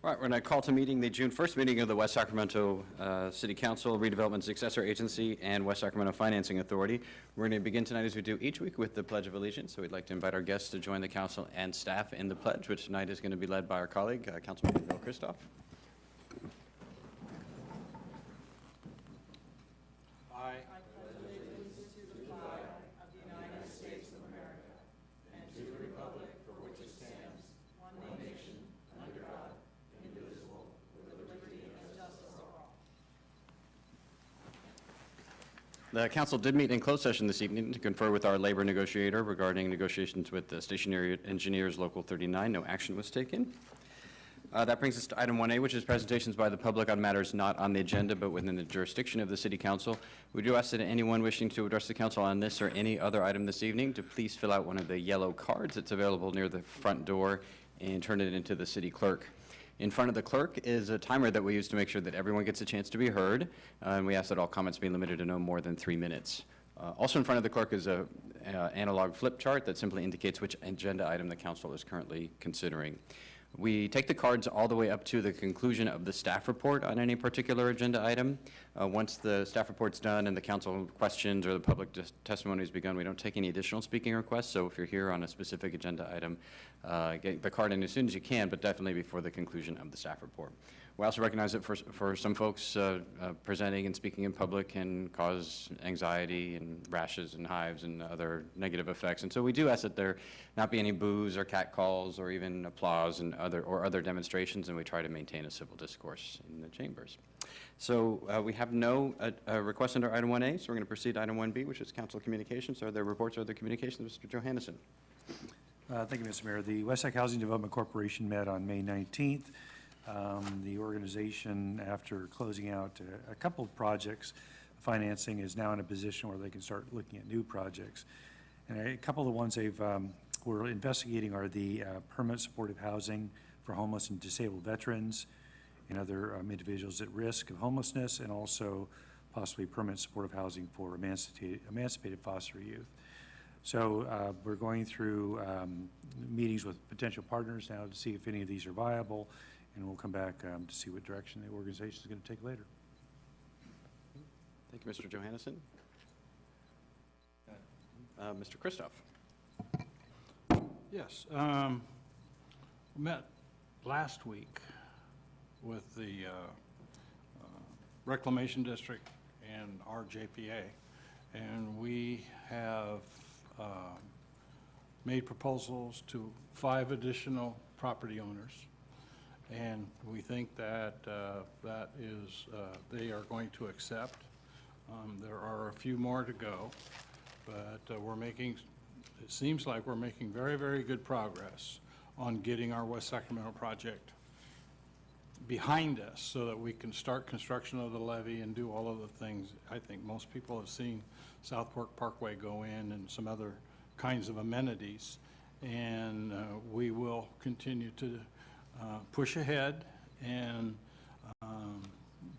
All right, we're going to call to meeting the June 1st meeting of the West Sacramento City Council, Redevelopment Successor Agency, and West Sacramento Financing Authority. We're going to begin tonight, as we do each week, with the Pledge of Allegiance. So we'd like to invite our guests to join the council and staff in the pledge, which tonight is going to be led by our colleague, Councilman Bill Christoph. The council did meet in closed session this evening to confer with our labor negotiator regarding negotiations with the stationary engineers Local 39. No action was taken. That brings us to item 1A, which is presentations by the public on matters not on the agenda but within the jurisdiction of the City Council. We do ask that anyone wishing to address the council on this or any other item this evening to please fill out one of the yellow cards that's available near the front door and turn it into the city clerk. In front of the clerk is a timer that we use to make sure that everyone gets a chance to be heard, and we ask that all comments be limited to no more than 3 minutes. Also in front of the clerk is a analog flip chart that simply indicates which agenda item the council is currently considering. We take the cards all the way up to the conclusion of the staff report on any particular agenda item. Once the staff report's done and the council questions or the public testimony has begun, we don't take any additional speaking requests. So if you're here on a specific agenda item, get the card in as soon as you can, but definitely before the conclusion of the staff report. We also recognize that for some folks, presenting and speaking in public can cause anxiety and rashes and hives and other negative effects. And so we do ask that there not be any boos or catcalls or even applause and other demonstrations, and we try to maintain a civil discourse in the chambers. So we have no request under item 1A, so we're going to proceed to item 1B, which is council communications. Are there reports or other communications? Mr. Johannesson. Thank you, Mr. Mayor. The West Sac Housing Development Corporation met on May 19th. The organization, after closing out a couple of projects, financing is now in a position where they can start looking at new projects. And a couple of the ones we're investigating are the permanent supportive housing for homeless and disabled veterans and other individuals at risk of homelessness, and also possibly permanent supportive housing for emancipated foster youth. So we're going through meetings with potential partners now to see if any of these are viable, and we'll come back to see what direction the organization is going to take later. Thank you, Mr. Johannesson. Mr. Christoph. Yes. We met last week with the Reclamation District and our JPA, and we have made proposals to 5 additional property owners. And we think that they are going to accept. There are a few more to go, but it seems like we're making very, very good progress on getting our West Sacramento project behind us so that we can start construction of the levee and do all of the things. I think most people have seen South Fork Parkway go in and some other kinds of amenities, and we will continue to push ahead and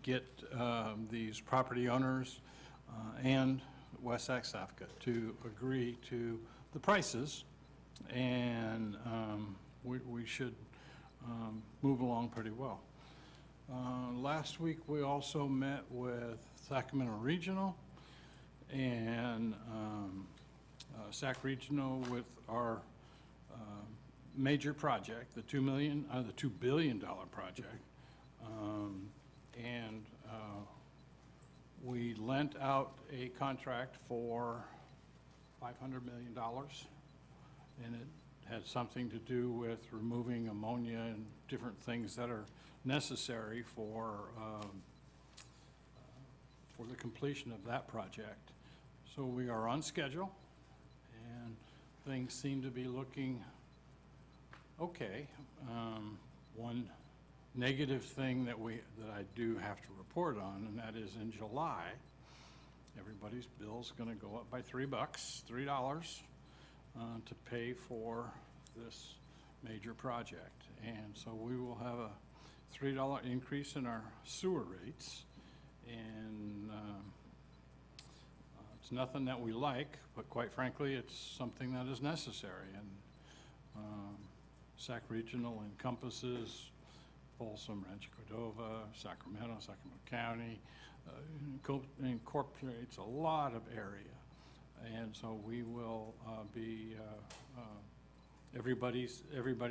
get these property owners and West Sac SAFCA to agree to the prices, and we should move along pretty well. Last week we also met with Sacramento Regional and Sac Regional with our major project, the $2 billion project, and we lent out a contract for $500 million, and it had something to do with removing ammonia and different things that are necessary for the completion of that project. So we are on schedule, and things seem to be looking okay. One negative thing that I do have to report on, and that is in July, everybody's bill's going to go up by $3 to pay for this major project. And so we will have a $3 increase in our sewer rates, and it's nothing that we like, but quite frankly, it's something that is necessary. And Sac Regional encompasses Folsom, Rancho Cordova, Sacramento, Sacramento County, incorporates a lot of area. And so we will be, everybody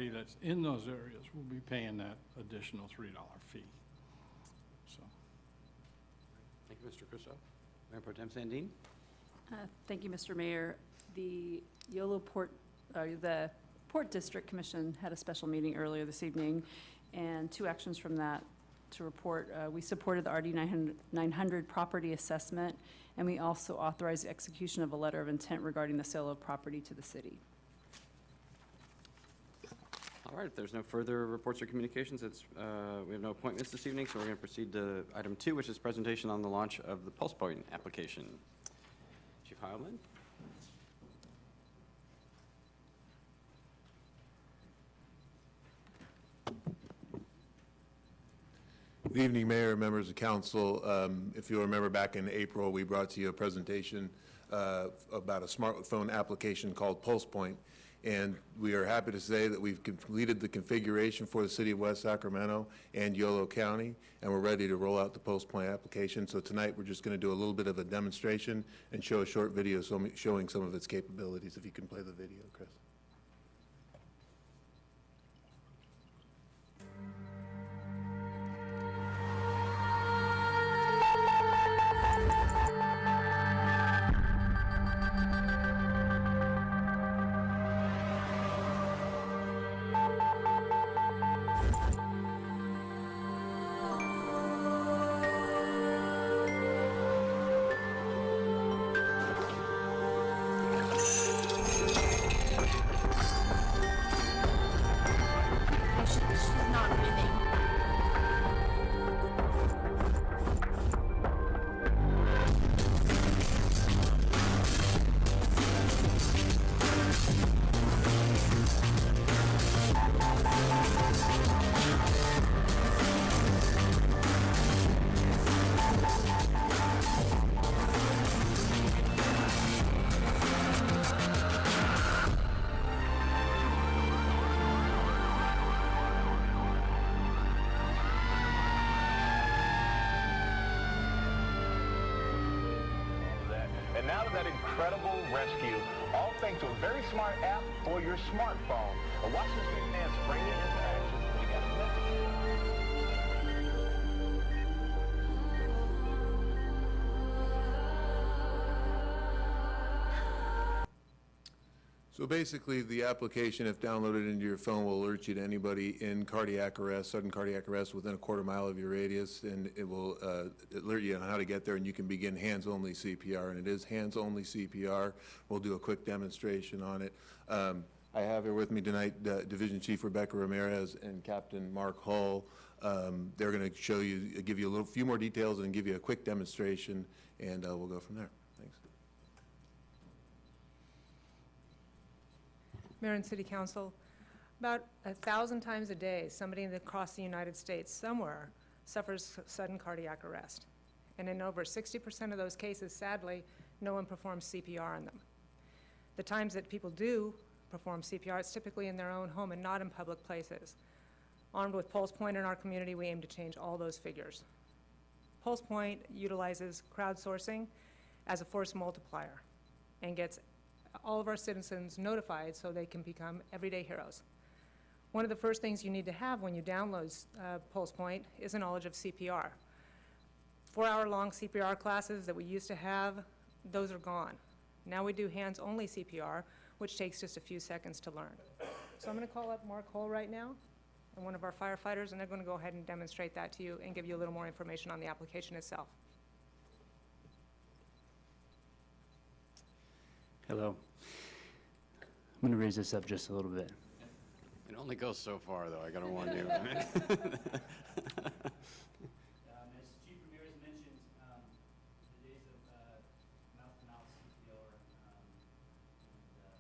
that's in those areas will be paying that additional $3 fee. So, Thank you, Mr. Crusoe. Mayor Pro Tem Sandin? Thank you, Mr. Mayor. The the Port District Commission had a special meeting earlier this evening, and two actions from that to report. We supported the RD 900 property assessment, and we also authorized the execution of a letter of intent regarding the sale of property to the city. All right, if there's no further reports or communications, we have no appointments this evening, so we're going to proceed to item 2, which is presentation on the launch of the Pulse Point application. Chief Heilman? Good evening, Mayor, members of council. If you'll remember, back in April, we brought to you a presentation about a smartphone application called Pulse Point. And we are happy to say that we've completed the configuration for the city of West Sacramento and Yolo County, and we're ready to roll out the Pulse Point application. So tonight, we're just going to do a little bit of a demonstration and show a short video showing some of its capabilities. If you can play the video, Chris. She's not breathing. And now to that incredible rescue, all thanks to a very smart app for your smartphone. A Washington State man springing into action. We got a message. So basically, the application, if downloaded into your phone, will alert you to anybody in cardiac arrest, sudden cardiac arrest within a quarter mile of your radius, and it will alert you on how to get there, and you can begin hands-only CPR, and it is hands-only CPR. We'll do a quick demonstration on it. I have here with me tonight Division Chief Rebecca Ramirez and Captain Mark Hull. They're going to show you, give you a few more details and give you a quick demonstration, and we'll go from there. Thanks. Mayor and City Council, about 1,000 times a day, somebody across the United States somewhere suffers sudden cardiac arrest. And in over 60% of those cases, sadly, no one performs CPR on them. The times that people do perform CPR, it's typically in their own home and not in public places. Armed with Pulse Point in our community, we aim to change all those figures. Pulse Point utilizes crowdsourcing as a force multiplier and gets all of our citizens notified so they can become everyday heroes. One of the first things you need to have when you download Pulse Point is a knowledge of CPR. 4-hour-long CPR classes that we used to have, those are gone. Now we do hands-only CPR, which takes just a few seconds to learn. So I'm going to call up Mark Hull right now, and one of our firefighters, and they're going to go ahead and demonstrate that to you and give you a little more information on the application itself. Hello. I'm going to raise this up just a little bit. It only goes so far, though, I gotta warn you. As Chief Ramirez mentioned, the days of mouth-to-mouth CPR and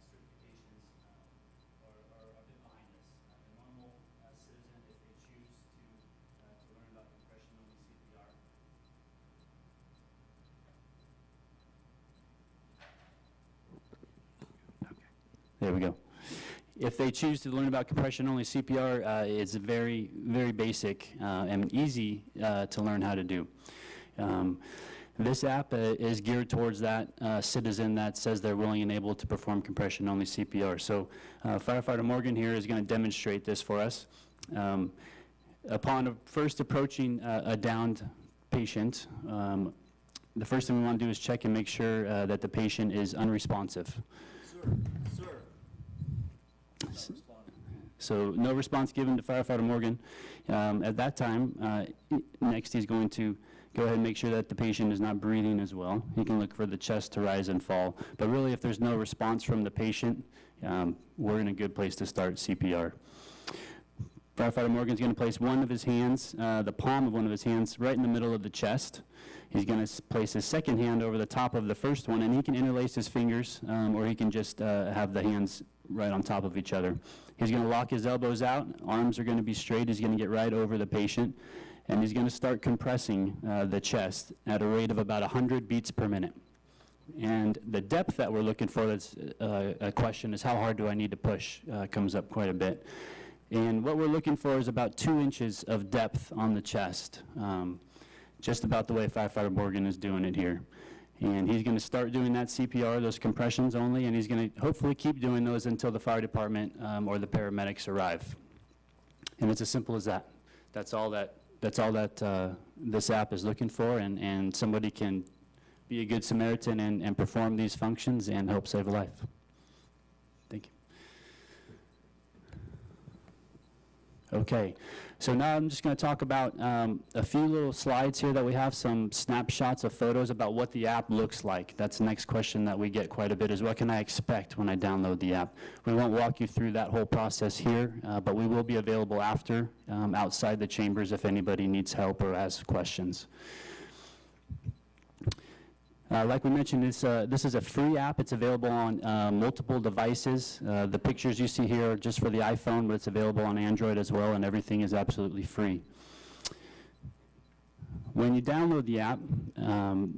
certifications are a bit behind us. A normal citizen, if they choose to learn about compression-only CPR, there we go. If they choose to learn about compression-only CPR, it's very, very basic and easy to learn how to do. This app is geared towards that citizen that says they're willing and able to perform compression-only CPR. So Firefighter Morgan here is going to demonstrate this for us. Upon first approaching a downed patient, the first thing we want to do is check and make sure that the patient is unresponsive. So no response given to Firefighter Morgan. At that time, next he's going to go ahead and make sure that the patient is not breathing as well. He can look for the chest to rise and fall. But really, if there's no response from the patient, we're in a good place to start CPR. Firefighter Morgan's going to place one of his hands, the palm of one of his hands, right in the middle of the chest. He's going to place his second hand over the top of the first one, and he can interlace his fingers, or he can just have the hands right on top of each other. He's going to lock his elbows out, arms are going to be straight, he's going to get right over the patient, and he's going to start compressing the chest at a rate of about 100 beats per minute. And the depth that we're looking for, that's a question, is how hard do I need to push, comes up quite a bit. And what we're looking for is about 2 inches of depth on the chest, just about the way Firefighter Morgan is doing it here. And he's going to start doing that CPR, those compressions only, and he's going to hopefully keep doing those until the fire department or the paramedics arrive. And it's as simple as that. That's all that this app is looking for, and somebody can be a good Samaritan and perform these functions and help save a life. Thank you. Okay, so now I'm just going to talk about a few little slides here that we have, some snapshots of photos about what the app looks like. That's the next question that we get quite a bit, is what can I expect when I download the app? We won't walk you through that whole process here, but we will be available after, outside the chambers, if anybody needs help or has questions. Like we mentioned, this is a free app. It's available on multiple devices. The pictures you see here are just for the iPhone, but it's available on Android as well, and everything is absolutely free. When you download the app,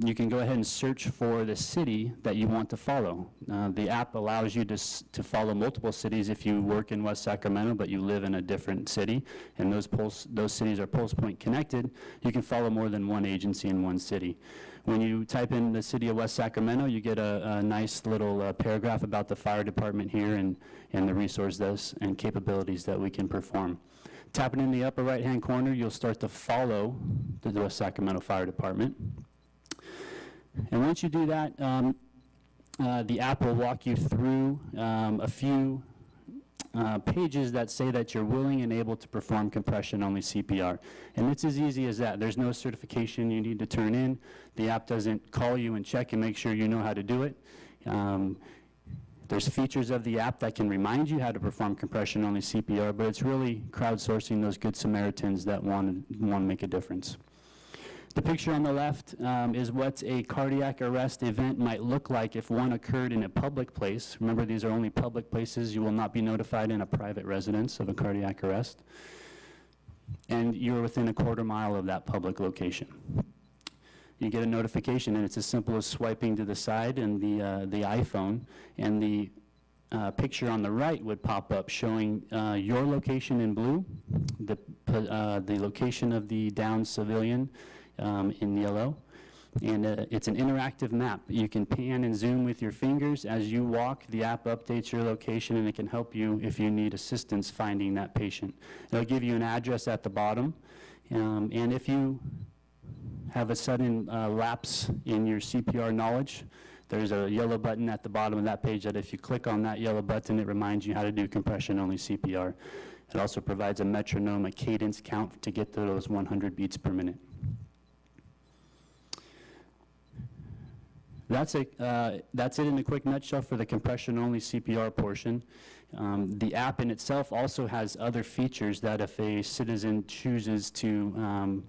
you can go ahead and search for the city that you want to follow. The app allows you to follow multiple cities if you work in West Sacramento, but you live in a different city, and those cities are Pulse Point connected. You can follow more than one agency in one city. When you type in the city of West Sacramento, you get a nice little paragraph about the fire department here and the resources and capabilities that we can perform. Tapping in the upper right-hand corner, you'll start to follow the West Sacramento Fire Department. And once you do that, the app will walk you through a few pages that say that you're willing and able to perform compression-only CPR. And it's as easy as that. There's no certification you need to turn in. The app doesn't call you and check and make sure you know how to do it. There's features of the app that can remind you how to perform compression-only CPR, but it's really crowdsourcing those good Samaritans that want to make a difference. The picture on the left is what a cardiac arrest event might look like if one occurred in a public place. Remember, these are only public places. You will not be notified in a private residence of a cardiac arrest. And you're within a quarter mile of that public location. You get a notification, and it's as simple as swiping to the side and the iPhone, and the picture on the right would pop up showing your location in blue, the location of the downed civilian in yellow, and it's an interactive map. You can pan and zoom with your fingers as you walk. The app updates your location, and it can help you if you need assistance finding that patient. It'll give you an address at the bottom, and if you have a sudden lapse in your CPR knowledge, there's a yellow button at the bottom of that page that if you click on that yellow button, it reminds you how to do compression-only CPR. It also provides a metronome, a cadence count to get to those 100 beats per minute. That's it in a quick nutshell for the compression-only CPR portion. The app in itself also has other features that if a citizen chooses to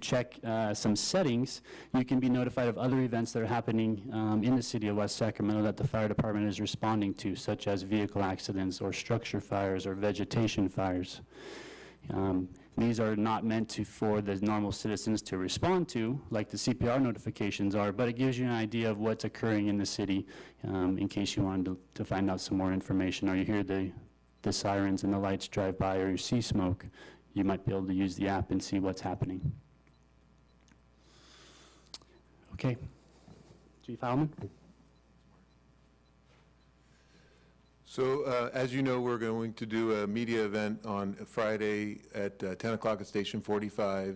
check some settings, you can be notified of other events that are happening in the city of West Sacramento that the fire department is responding to, such as vehicle accidents or structure fires or vegetation fires. These are not meant for the normal citizens to respond to, like the CPR notifications are, but it gives you an idea of what's occurring in the city in case you wanted to find out some more information, or you hear the the sirens and the lights drive by or you see smoke, you might be able to use the app and see what's happening. Okay. Chief Heilman? So, as you know, we're going to do a media event on Friday at 10 o'clock at Station 45.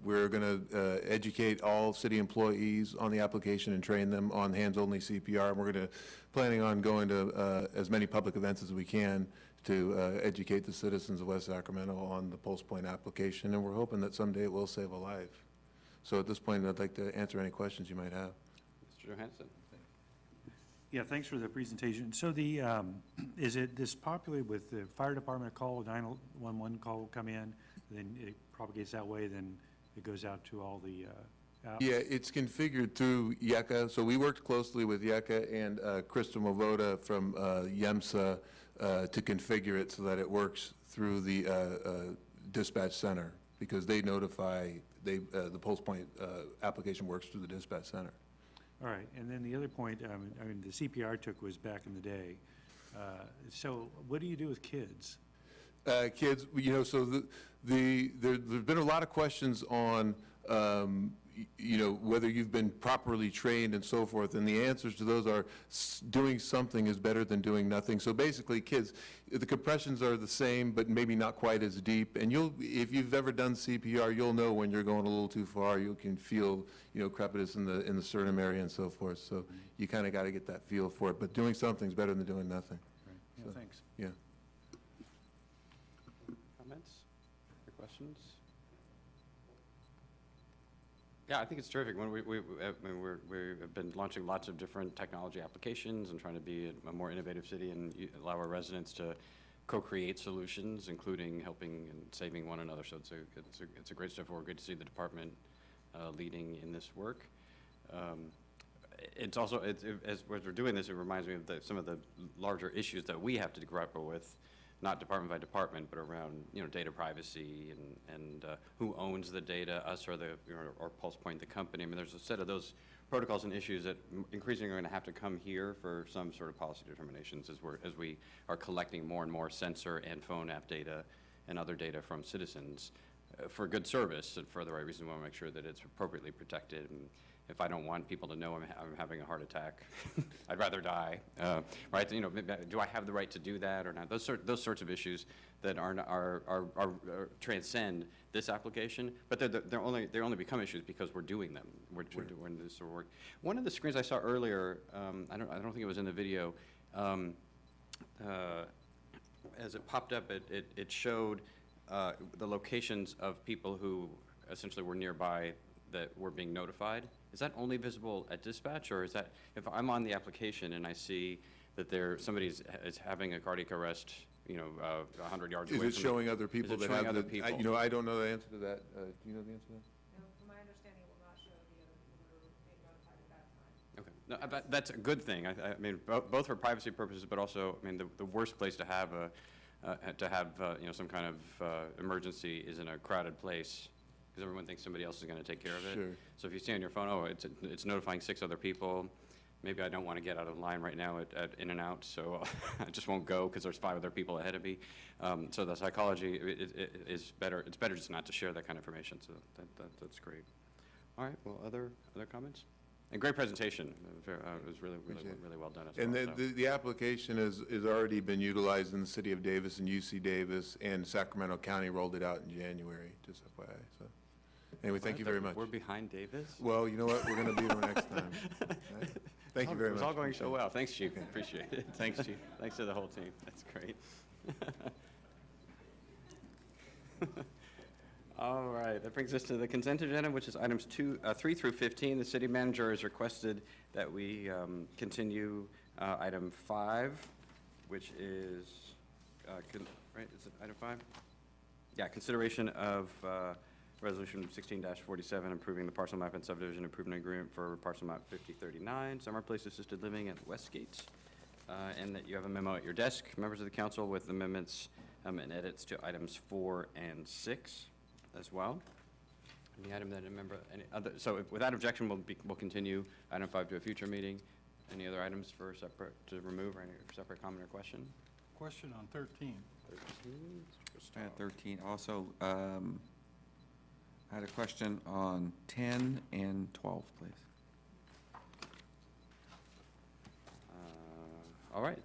We're going to educate all city employees on the application and train them on hands-only CPR. And we're going to, planning on going to as many public events as we can to educate the citizens of West Sacramento on the Pulse Point application, and we're hoping that someday it will save a life. So at this point, I'd like to answer any questions you might have. Mr. Johansson? Yeah, thanks for the presentation. So is it this populated with the fire department call, 911 call will come in, then it propagates that way, then it goes out to all the apps? Yeah, it's configured through YECA. So we worked closely with YECA and Krista Movoda from YEMSA to configure it so that it works through the dispatch center, because they notify, the Pulse Point application works through the dispatch center. All right, and then the other point, I mean, the CPR took was back in the day. So what do you do with kids? Kids, you know, so there's been a lot of questions on, you know, whether you've been properly trained and so forth, and the answers to those are doing something is better than doing nothing. So basically, kids, the compressions are the same, but maybe not quite as deep. And if you've ever done CPR, you'll know when you're going a little too far. You can feel, you know, crepitus in the sternum area and so forth. So you kind of got to get that feel for it. But doing something is better than doing nothing. Right. Yeah, So, thanks. Yeah. Comments or questions? Yeah, I think it's terrific. When we've been launching lots of different technology applications and trying to be a more innovative city and allow our residents to co-create solutions, including helping and saving one another. So it's a great step forward. Good to see the department leading in this work. It's also, as we're doing this, it reminds me of some of the larger issues that we have to grapple with, not department by department, but around, you know, data privacy and who owns the data, us or or Pulse Point, the company. I mean, there's a set of those protocols and issues that increasingly are going to have to come here for some sort of policy determinations as we are collecting more and more sensor and phone app data and other data from citizens for good service and for the right reason. We want to make sure that it's appropriately protected. And if I don't want people to know I'm having a heart attack, I'd rather die, right? You know, do I have the right to do that or not? Those sorts of issues that are transcend this application, but they only become issues because we're doing them. We're doing this sort of work. One of the screens I saw earlier, I don't think it was in the video. As it popped up, it showed the locations of people who essentially were nearby that were being notified. Is that only visible at dispatch, or is that, if I'm on the application and I see that somebody is having a cardiac arrest, you know, 100 yards away from me? Is it showing other people that have other the, people? you know, I don't know the answer to that. Do you know the answer to that? No, from my understanding, it will not show the other people who are being notified at that time. Okay, no, that's a good thing. I mean, both for privacy purposes, but also, I mean, the worst place to have you know, some kind of emergency is in a crowded place, because everyone thinks somebody else is going to take care of it. Sure. So if you see on your phone, oh, it's notifying 6 other people, maybe I don't want to get out of line right now at In-N-Out, so I just won't go because there's 5 other people ahead of me. So the psychology is better. It's better just not to share that kind of information. So that's great. All right. Well, other comments? And great presentation. It was really well done as well. And the application has already been utilized in the city of Davis and UC Davis, and Sacramento County rolled it out in January, just FYI. So anyway, thank you very much. We're behind Davis? Well, you know what? We're going to be there next time. All right? Thank you very much. It's all going so well. Thanks, Chief. Appreciate it. Thanks, Chief. Thanks to the whole team. That's great. All right, that brings us to the consent agenda, which is items 3 through 15. The city manager has requested that we continue item 5, which is, right, is it item 5? Yeah, consideration of resolution 16-47, approving the parcel map and subdivision improvement agreement for parcel map 5039, Summer Place Assisted Living at Westgate. And that you have a memo at your desk, members of the council, with amendments and edits to items 4 and 6. As well. Any item that a member, so without objection, we'll continue item 5 to a future meeting. Any other items for separate, to remove, or any separate comment or question? question on 13. 13, also, I had a question on 10 and 12, please. All right,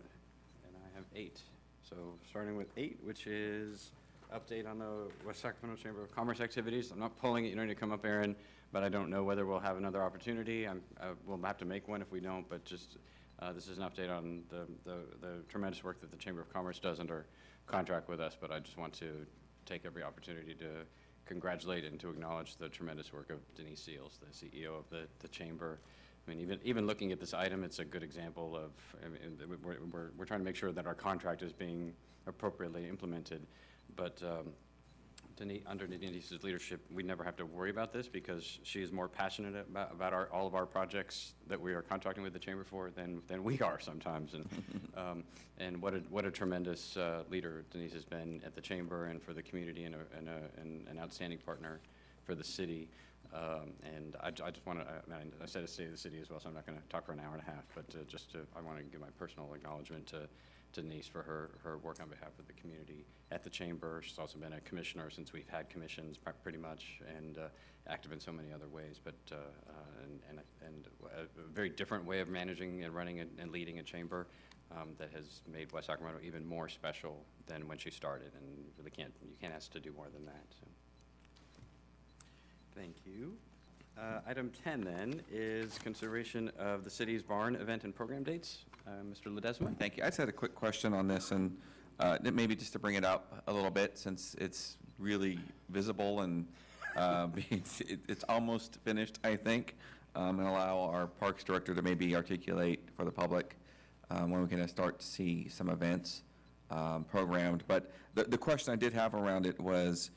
and I have 8. So starting with 8, which is update on the West Sacramento Chamber of Commerce activities. I'm not pulling it, you don't need to come up, Aaron, but I don't know whether we'll have another opportunity. We'll have to make one if we don't, but just, this is an update on the tremendous work that the Chamber of Commerce does under contract with us, but I just want to take every opportunity to congratulate and to acknowledge the tremendous work of Denise Seals, the CEO of the Chamber. I mean, even looking at this item, it's a good example of, I mean, we're trying to make sure that our contract is being appropriately implemented. But under Denise's leadership, we never have to worry about this because she is more passionate about all of our projects that we are contracting with the Chamber for than we are sometimes. And what a tremendous leader Denise has been at the Chamber and for the community, and an outstanding partner for the city. And I just want to, I said a state of the city as well, so I'm not going to talk for an hour and a half, but I want to give my personal acknowledgement to Denise for her work on behalf of the community at the Chamber. She's also been a commissioner since we've had commissions, pretty much, and active in so many other ways, but and a very different way of managing and running and leading a chamber that has made West Sacramento even more special than when she started, and really you can't ask to do more than that. So. Thank you. Item 10, then, is consideration of the city's barn event and program dates. Mr. Ledesma? Thank you. I just had a quick question on this, and maybe just to bring it up a little bit, since it's really visible and it's almost finished, I think, and allow our Parks Director to maybe articulate for the public when we can start to see some events programmed. But the question I did have around it was,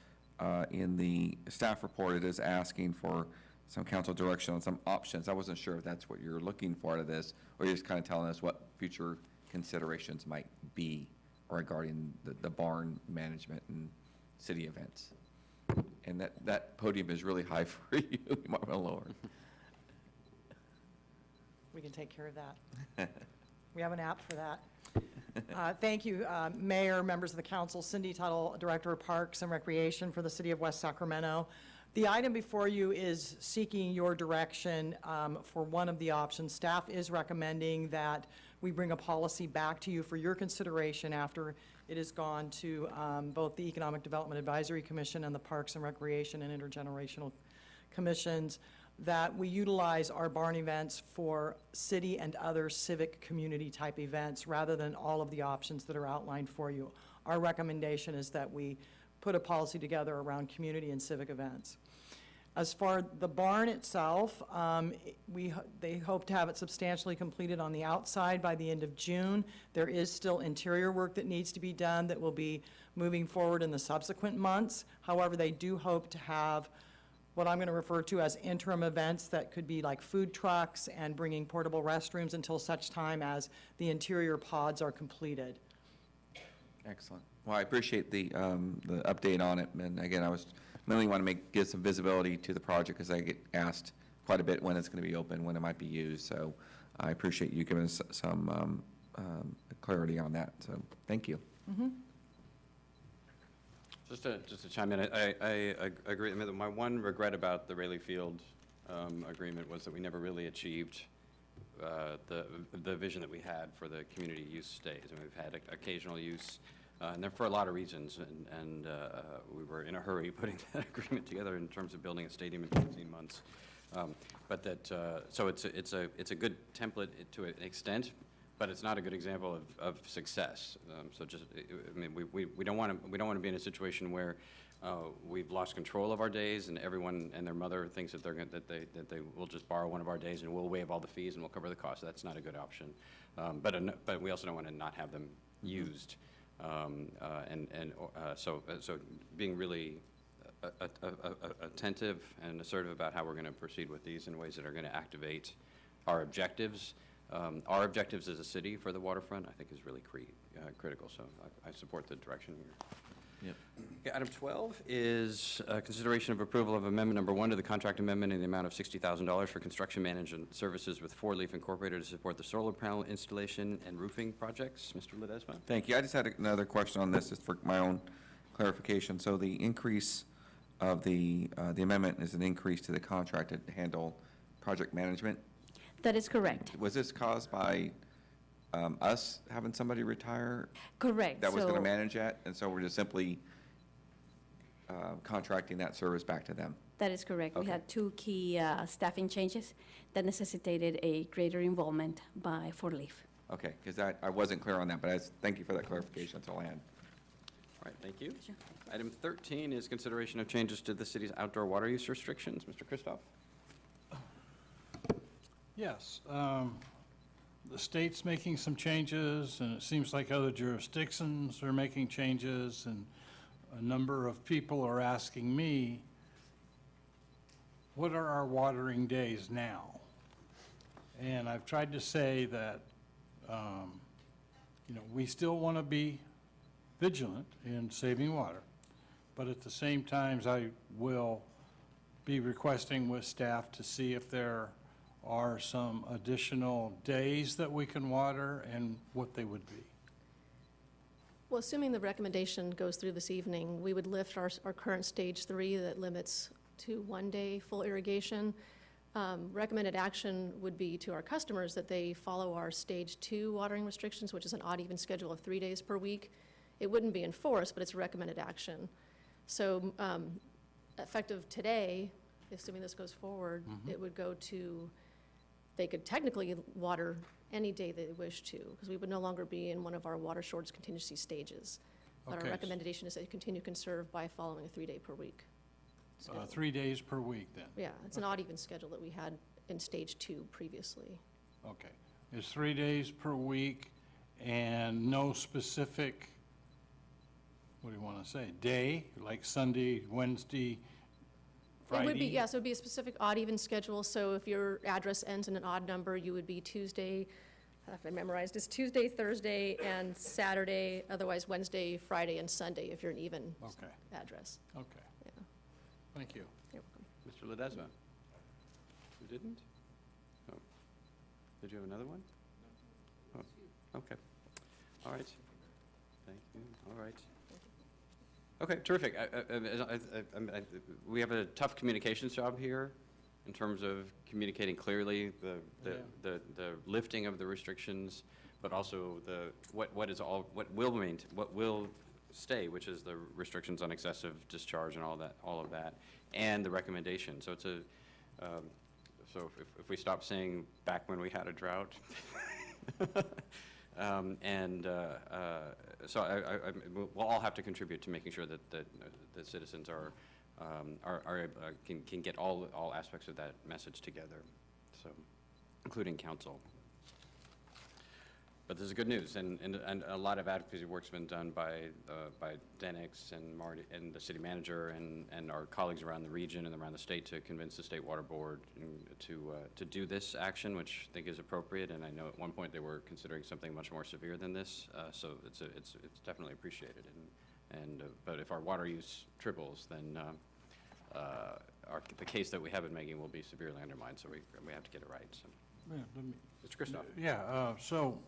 in the staff report, it is asking for some council direction on some options. I wasn't sure if that's what you're looking for out of this, or you're just kind of telling us what future considerations might be regarding the barn management and city events. And that podium is really high for you. You might want to lower it. We can take care of that. We have an app for that. Thank you, Mayor, members of the council. Cindy Tuttle, Director of Parks and Recreation for the City of West Sacramento. The item before you is seeking your direction for one of the options. Staff is recommending that we bring a policy back to you for your consideration after it has gone to both the Economic Development Advisory Commission and the Parks and Recreation and Intergenerational Commissions, that we utilize our barn events for city and other civic community type events rather than all of the options that are outlined for you. Our recommendation is that we put a policy together around community and civic events. As far the barn itself, they hope to have it substantially completed on the outside by the end of June. There is still interior work that needs to be done that will be moving forward in the subsequent months. However, they do hope to have what I'm going to refer to as interim events that could be like food trucks and bringing portable restrooms until such time as the interior pods are completed. Excellent. Well, I appreciate the update on it, and again, I mainly want to give some visibility to the project because I get asked quite a bit when it's going to be open, when it might be used, so I appreciate you giving us some clarity on that, so thank you. Mm-hmm. Just to chime in, I agree. I mean, my one regret about the Rayleigh Field agreement was that we never really achieved the vision that we had for the community use days. I mean, we've had occasional use, and they're for a lot of reasons, and we were in a hurry putting that agreement together in terms of building a stadium in 15 months. But that, so it's a good template to an extent, but it's not a good example of success. So just, I mean, we don't want to be in a situation where we've lost control of our days and everyone and their mother thinks that they will just borrow one of our days and we'll waive all the fees and we'll cover the cost. That's not a good option. But we also don't want to not have them used. So being really attentive and assertive about how we're going to proceed with these in ways that are going to activate our objectives. Our objectives as a city for the waterfront, I think, is really critical. So I support the direction here. Yep. Okay, item 12 is consideration of approval of amendment number 1 to the contract amendment in the amount of $60,000 for construction management services with Four Leaf Incorporated to support the solar panel installation and roofing projects. Mr. Ledesma? Thank you. I just had another question on this, just for my own clarification. So the increase of the amendment is an increase to the contract to handle project management. That is correct. Was this caused by us having somebody retire Correct. that was going to So- manage that? And so we're just simply contracting that service back to them? That is correct. We Okay. had two key staffing changes that necessitated a greater involvement by Four Leaf. Okay, because I wasn't clear on that, but thank you for that clarification. That's all I had. All right, thank you. Sure. Item 13 is consideration of changes to the city's outdoor water use restrictions. Mr. Christoph? Yes, the state's making some changes, and it seems like other jurisdictions are making changes, and a number of people are asking me, what are our watering days now? And I've tried to say that, we still want to be vigilant in saving water, but at the same time, I will be requesting with staff to see if there are some additional days that we can water and what they would be. Well, assuming the recommendation goes through this evening, we would lift our current Stage 3 that limits to 1 day full irrigation. Recommended action would be to our customers that they follow our Stage 2 watering restrictions, which is an odd-even schedule of 3 days per week. It wouldn't be enforced, but it's a recommended action. So effective today, assuming this goes forward, it would go to, they could technically water any day they wish to, because we would no longer be in one of our water shortage contingency stages. But our Okay. recommendation is that you continue to conserve by following a 3 day per week. schedule. 3 days per week then? Yeah, it's an odd even schedule that we had in Stage 2 previously. Okay. It's 3 days per week and no specific, what do you want to say, day, like Sunday, Wednesday, Friday? It would be, yes, it would be a specific odd even schedule, so if your address ends in an odd number, you would be Tuesday, I have to memorize, it's Tuesday, Thursday, and Saturday, otherwise Wednesday, Friday, and Sunday if you're an even Okay, address. okay. Yeah. Thank you. You're welcome. Mr. Ledesma? You didn't? Oh. Did you have another one? Oh, okay. All right. Thank you. All right. Okay, terrific. We have a tough communications job here in terms of communicating clearly the lifting of the restrictions, but also what will stay, which is the restrictions on excessive discharge and all of that, and the recommendation. So it's so if we stop saying back when we had a drought, so we'll all have to contribute to making sure that the citizens can get all aspects of that message together, so including council. But this is good news, and a lot of advocacy work's been done by Denix and Marty and the city manager and our colleagues around the region and around the state to convince the state water board to do this action, which I think is appropriate. And I know at one point they were considering something much more severe than this, so it's definitely appreciated. But if our water use triples, then the case that we have been making will be severely undermined. So we have to get it right. So. Yeah, let me- Mr. Christoph. Yeah, so,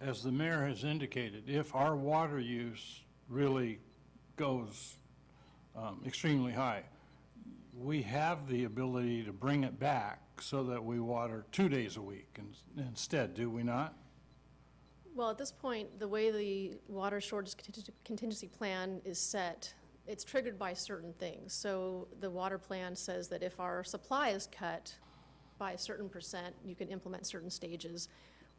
as the mayor has indicated, if our water use really goes extremely high, we have the ability to bring it back so that we water 2 days a week instead, do we not? Well, at this point, the way the water shortage contingency plan is set, it's triggered by certain things. So the water plan says that if our supply is cut by a certain percent, you can implement certain stages.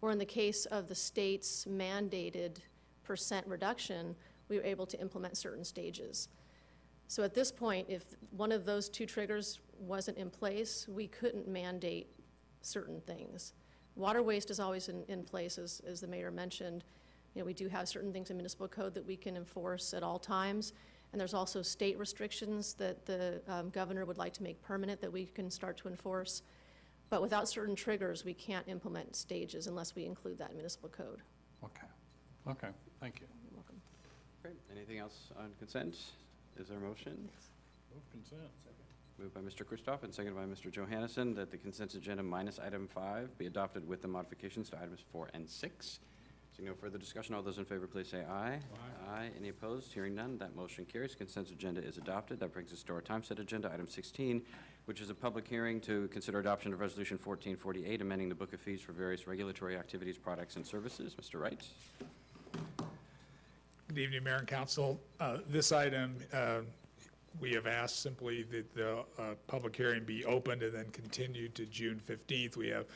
Or in the case of the state's mandated percent reduction, we were able to implement certain stages. So at this point, if one of those two triggers wasn't in place, we couldn't mandate certain things. Water waste is always in place, as the mayor mentioned. You know, we do have certain things in municipal code that we can enforce at all times. And there's also state restrictions that the governor would like to make permanent that we can start to enforce. But without certain triggers, we can't implement stages unless we include that in municipal code. Okay, thank you. You're welcome. Okay, anything else on consent? Is there a motion? Move consent. Moved by Mr. Kristoff and seconded by Mr. Johansson that the consent agenda minus item 5 be adopted with the modifications to items 4 and 6. Seeing no further discussion, all those in favor, please say aye. Aye. Any opposed? Hearing none, that motion carries. Consent agenda is adopted. That brings us to our time set agenda, item 16, which is a public hearing to consider adoption of Resolution 1448, amending the book of fees for various regulatory activities, products, and services. Mr. Wright? Good evening, Mayor and Council. This item, we have asked simply that the public hearing be opened and then continued to June 15th. We have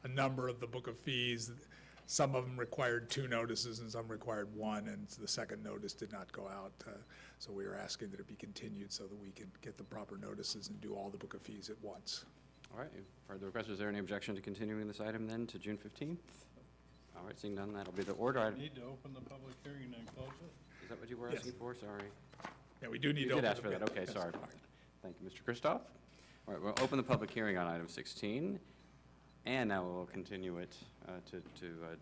a number of the book of fees. Some of them required 2 notices and some required 1, and the second notice did not go out. So we are asking that it be continued so that we can get the proper notices and do all the book of fees at once. All right, further request, is there any objection to continuing this item then to June 15th? All right, seeing none, that'll be the order. We need to open the public hearing and close it? Is that what you were Yes. asking for? Sorry. Yeah, we do need You to did open ask for that, okay, yes. sorry. Thank you, Mr. Kristoff. All right, we'll open the public hearing on item 16, and now we'll continue it to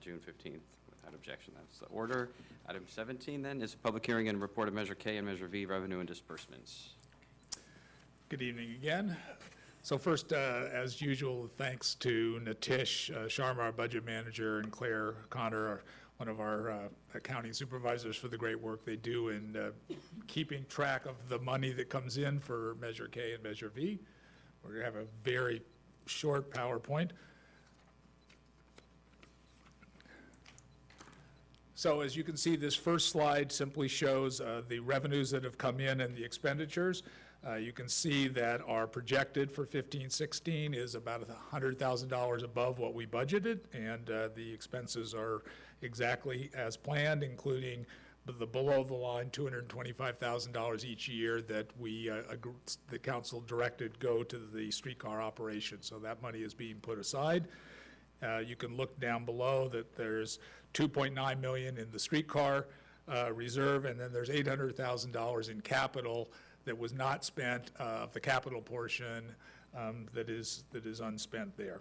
June 15th without objection. That's the order. Item 17 then is a public hearing and report of Measure K and Measure V revenue and disbursements. Good evening again. So first, as usual, thanks to Natish Sharma, our budget manager, and Claire Connor, one of our accounting supervisors, for the great work they do in keeping track of the money that comes in for Measure K and Measure V. We're going to have a very short PowerPoint. So as you can see, this first slide simply shows the revenues that have come in and the expenditures. You can see that our projected for 15-16 is about $100,000 above what we budgeted, and the expenses are exactly as planned, including the below-the-line $225,000 each year that the council directed go to the streetcar operation. So that money is being put aside. You can look down below that there's $2.9 million in the streetcar reserve, and then there's $800,000 in capital that was not spent, the capital portion that is unspent there.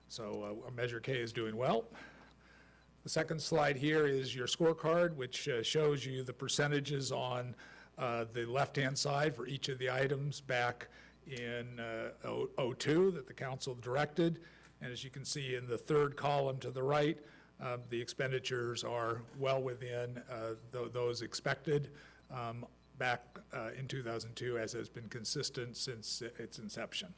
So Measure K is doing well. The second slide here is your scorecard, which shows you the percentages on the left-hand side for each of the items back in '02 that the council directed. And as you can see in the third column to the right, the expenditures are well within those expected back in 2002, as has been consistent since its inception.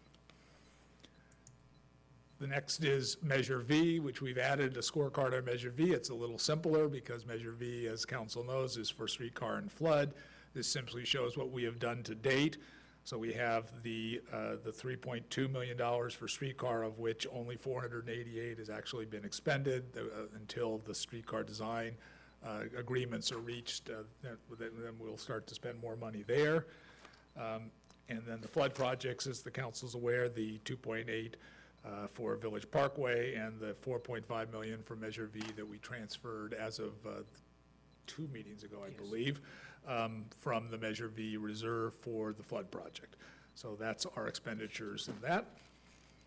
The next is Measure V, which we've added a scorecard on Measure V. It's a little simpler because Measure V, as council knows, is for streetcar and flood. This simply shows what we have done to date. So we have the $3.2 million for streetcar, of which only $488 has actually been expended until the streetcar design agreements are reached. Then we'll start to spend more money there. And then the flood projects, as the council's aware, the 2.8 for Village Parkway and the 4.5 million for Measure V that we transferred as of 2 meetings ago, I believe, from the Measure V reserve for the flood project. So that's our expenditures in that.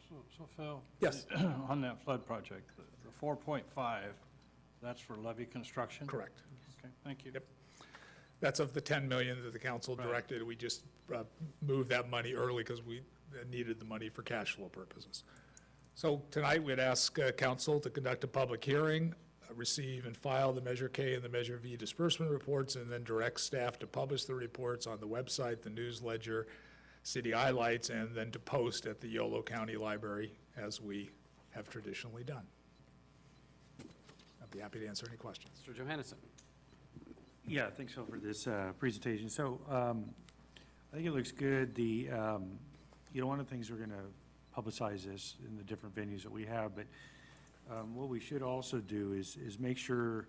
So Phil? Yes. On that flood project, the 4.5, that's for levee construction? Correct. Okay, thank you. Yep. That's of the 10 million that the council directed. We just moved that money early because we needed the money for cash flow purposes. So tonight we'd ask council to conduct a public hearing, receive and file the Measure K and the Measure V disbursement reports, and then direct staff to publish the reports on the website, the news ledger, city highlights, and then to post at the Yolo County Library as we have traditionally done. I'd be happy to answer any questions. Mr. Johansson. Yeah, thanks, Phil, for this presentation. So I think it looks good. One of the things we're going to publicize this in the different venues that we have, but what we should also do is make sure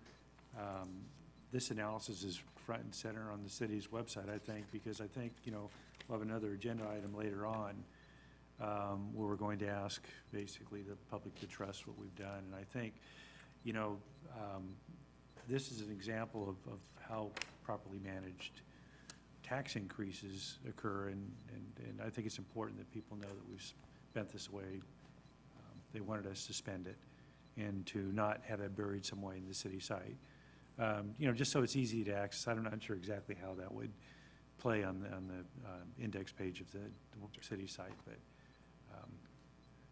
this analysis is front and center on the city's website, I think, because I think, we'll have another agenda item later on where we're going to ask basically the public to trust what we've done. And I think, this is an example of how properly managed tax increases occur, and I think it's important that people know that we've spent this way. They wanted us to spend it and to not have it buried some way in the city site. just so it's easy to access. I'm not sure exactly how that would play on the index page of the city site, but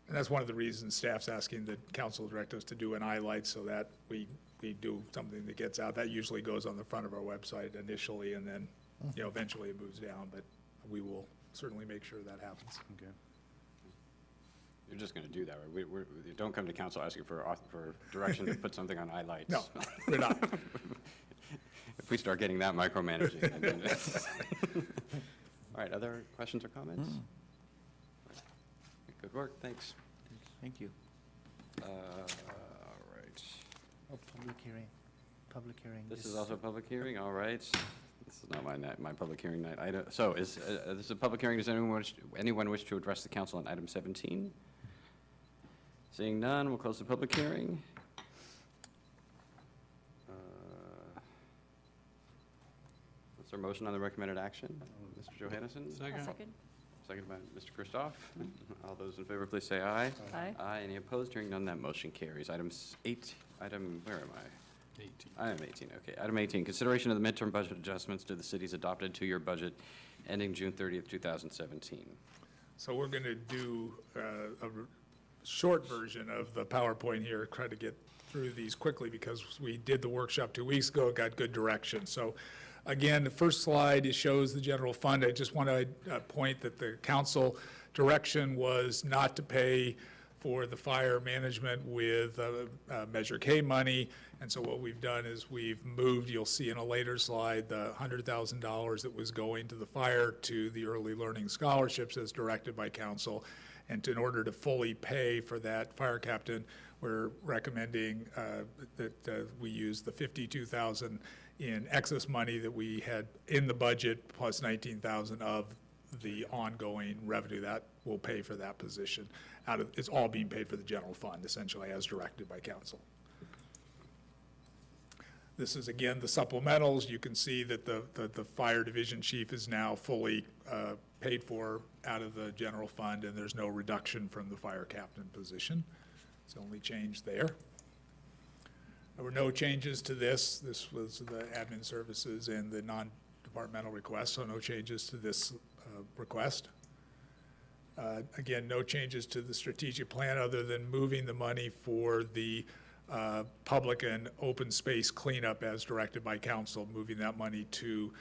And that's one of the reasons staff's asking the council direct us to do an highlight so that we do something that gets out. That usually goes on the front of our website initially, and then, eventually it moves down, but we will certainly make sure that happens. okay. You're just going to do that, right? You don't come to council asking for direction to put something on highlights. No, we're not. If we start getting that micromanaging. Then all right, other questions or comments? Good work, thanks. Thank you. All right. Oh, public hearing, public hearing. This is also a public hearing, all right. This is not my public hearing night. So this is a public hearing. Does anyone wish to address the council on item 17? Seeing none, we'll close the public hearing. What's our motion on the recommended action? Mr. Johannesson? Second. Seconded by Mr. Christoph. All those in favor, please say aye. Aye. Aye. Any opposed? Hearing none, that motion carries. Where am I? 18. Item 18, okay. Item 18, consideration of the midterm budget adjustments to the city's adopted two-year budget ending June 30th, 2017. So we're going to do a short version of the PowerPoint here, try to get through these quickly because we did the workshop 2 weeks ago, got good direction. So again, the first slide, it shows the general fund. I just want to point that the council direction was not to pay for the fire management with Measure K money. And so what we've done is we've moved, you'll see in a later slide, the $100,000 that was going to the fire to the early learning scholarships as directed by council. And in order to fully pay for that fire captain, we're recommending that we use the $52,000 in excess money that we had in the budget plus $19,000 of the ongoing revenue that will pay for that position. It's all being paid for the general fund, essentially, as directed by council. This is, again, the supplementals. You can see that the fire division chief is now fully paid for out of the general fund, and there's no reduction from the fire captain position. It's the only change there. There were no changes to this. This was the admin services and the non-departmental requests, so no changes to this request. Again, no changes to the strategic plan other than moving the money for the public and open space cleanup as directed by council, moving that money to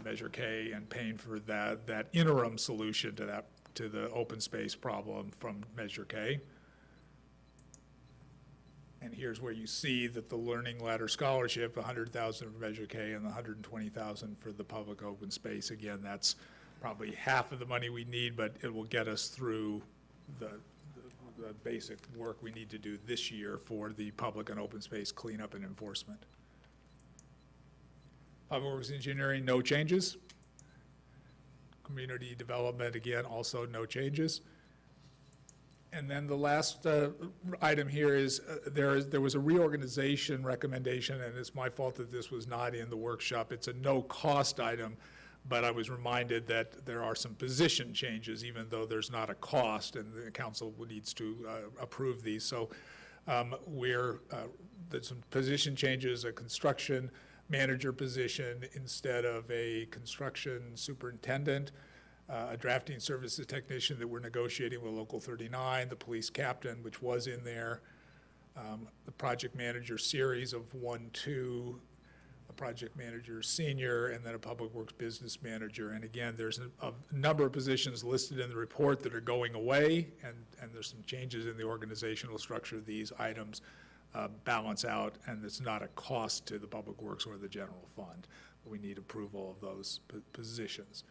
Measure K and paying for that interim solution to the open space problem from Measure K. And here's where you see that the Learning Ladder Scholarship, $100,000 for Measure K and the $120,000 for the public open space. Again, that's probably half of the money we need, but it will get us through the basic work we need to do this year for the public and open space cleanup and enforcement. Public Works Engineering, no changes. Community Development, again, also no changes. And then the last item here is there was a reorganization recommendation, and it's my fault that this was not in the workshop. It's a no-cost item, but I was reminded that there are some position changes, even though there's not a cost, and the council needs to approve these. So there's some position changes, a construction manager position instead of a construction superintendent, a drafting services technician that we're negotiating with Local 39, the police captain, which was in there, the project manager series of 1, 2, a project manager senior, and then a public works business manager. And again, there's a number of positions listed in the report that are going away, and there's some changes in the organizational structure of these items balance out, and it's not a cost to the public works or the general fund. We need approval of those positions.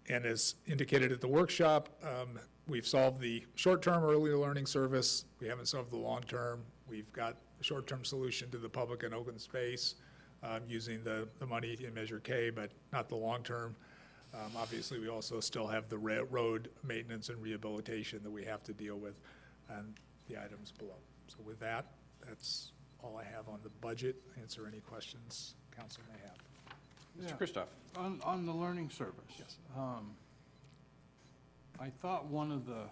And as indicated at the workshop, we've solved the short-term early learning service. We haven't solved the long-term. We've got a short-term solution to the public and open space using the money in Measure K, but not the long-term. Obviously, we also still have the road maintenance and rehabilitation that we have to deal with, and the items below. So with that, that's all I have on the budget. Answer any questions council may have. Mr. Christoph. On the learning service. Yes. I thought one of the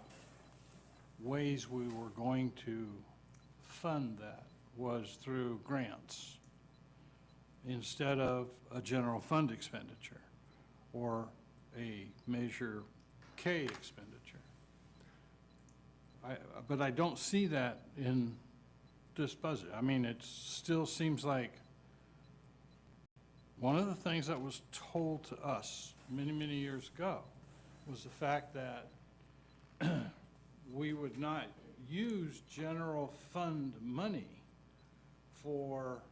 ways we were going to fund that was through grants instead of a general fund expenditure or a Measure K expenditure. But I don't see that in this budget. I mean, it still seems like one of the things that was told to us many, many years ago was the fact that we would not use general fund money for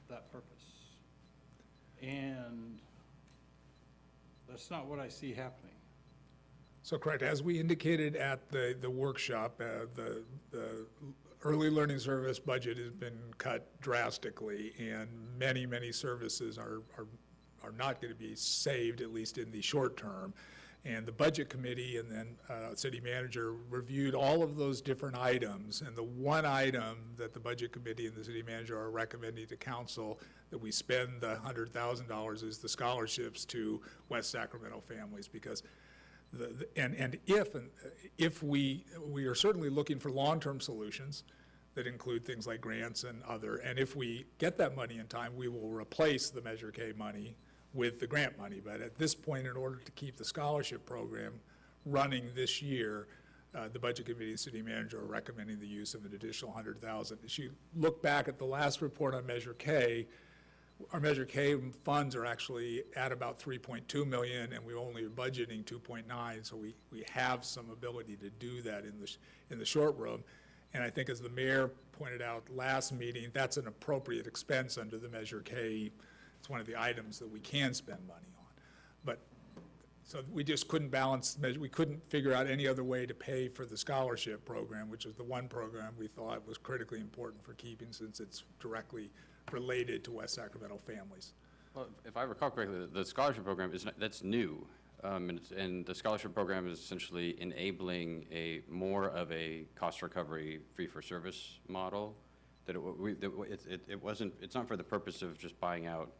that purpose. And that's not what I see happening. So correct, as we indicated at the workshop, the early learning service budget has been cut drastically, and many services are not going to be saved, at least in the short term. And the budget committee and then city manager reviewed all of those different items, and the one item that the budget committee and the city manager are recommending to council that we spend the $100,000 is the scholarships to West Sacramento families, because if we are certainly looking for long-term solutions that include things like grants and other, and if we get that money in time, we will replace the Measure K money with the grant money. But at this point, in order to keep the scholarship program running this year, the budget committee and city manager are recommending the use of an additional $100,000. As you look back at the last report on Measure K, our Measure K funds are actually at about 3.2 million, and we only are budgeting 2.9, so we have some ability to do that in the short run. And I think, as the mayor pointed out last meeting, that's an appropriate expense under the Measure K. It's one of the items that we can spend money on. But so we just couldn't balance, we couldn't figure out any other way to pay for the scholarship program, which is the one program we thought was critically important for keeping, since it's directly related to West Sacramento families. Well, if I recall correctly, the scholarship program that's new. And the scholarship program is essentially enabling more of a cost recovery fee-for-service model. That it's not for the purpose of just buying out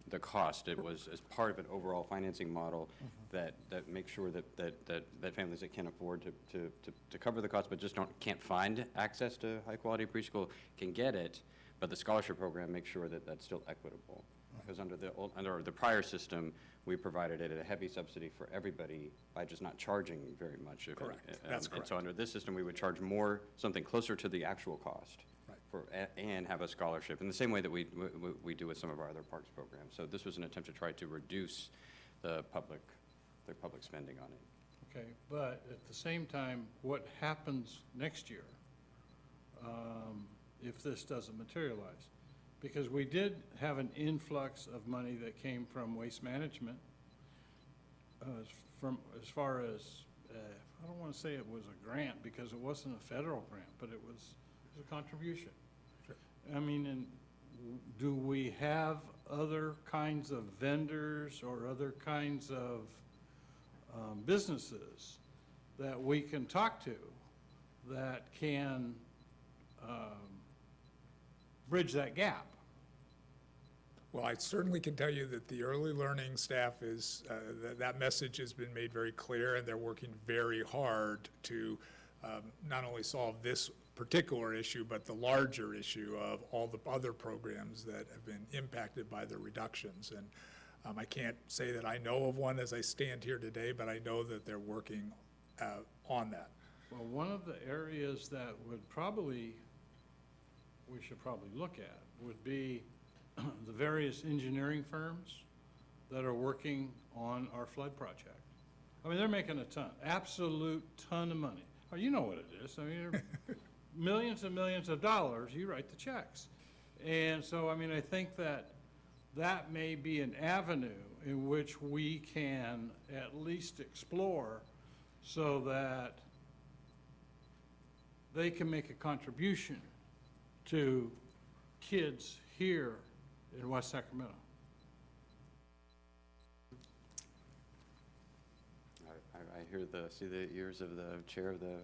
the cost. It was as part of an overall financing model that makes sure that families that can't afford to cover the cost but just can't find access to high-quality preschool can get it. But the scholarship program makes sure that that's still equitable. Because under the prior system, we provided it at a heavy subsidy for everybody by just not charging very much. Correct. That's correct. And so under this system, we would charge more, something closer to the actual cost. Right. And have a scholarship in the same way that we do with some of our other parks programs. So this was an attempt to try to reduce the public spending on it. Okay, but at the same time, what happens next year if this doesn't materialize? Because we did have an influx of money that came from waste management as far as, I don't want to say it was a grant because it wasn't a federal grant, but it was a contribution. Sure. I mean, and do we have other kinds of vendors or other kinds of businesses that we can talk to that can bridge that gap? Well, I certainly can tell you that the early learning staff is, that message has been made very clear, and they're working very hard to not only solve this particular issue, but the larger issue of all the other programs that have been impacted by the reductions. And I can't say that I know of one as I stand here today, but I know that they're working on that. Well, one of the areas that we should probably look at would be the various engineering firms that are working on our flood project. I mean, they're making a ton, absolute ton of money. Oh, you know what it is. I mean, millions and millions of dollars, you write the checks. And so, I mean, I think that may be an avenue in which we can at least explore so that they can make a contribution to kids here in West Sacramento. I hear see the ears of the chair of the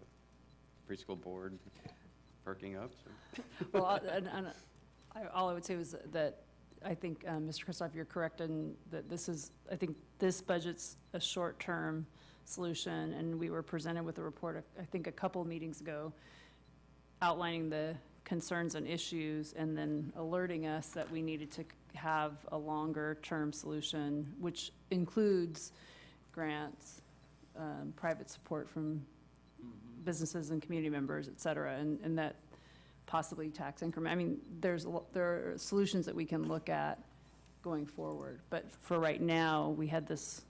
preschool board perking up. So. Well, all I would say was that I think, Mr. Kristoff, you're correct in that I think this budget's a short-term solution, and we were presented with a report, I think a couple meetings ago, outlining the concerns and issues, and then alerting us that we needed to have a longer-term solution, which includes grants, private support from businesses and community members, et cetera, and that possibly tax increment. I mean, there are solutions that we can look at going forward. But for right now, we had this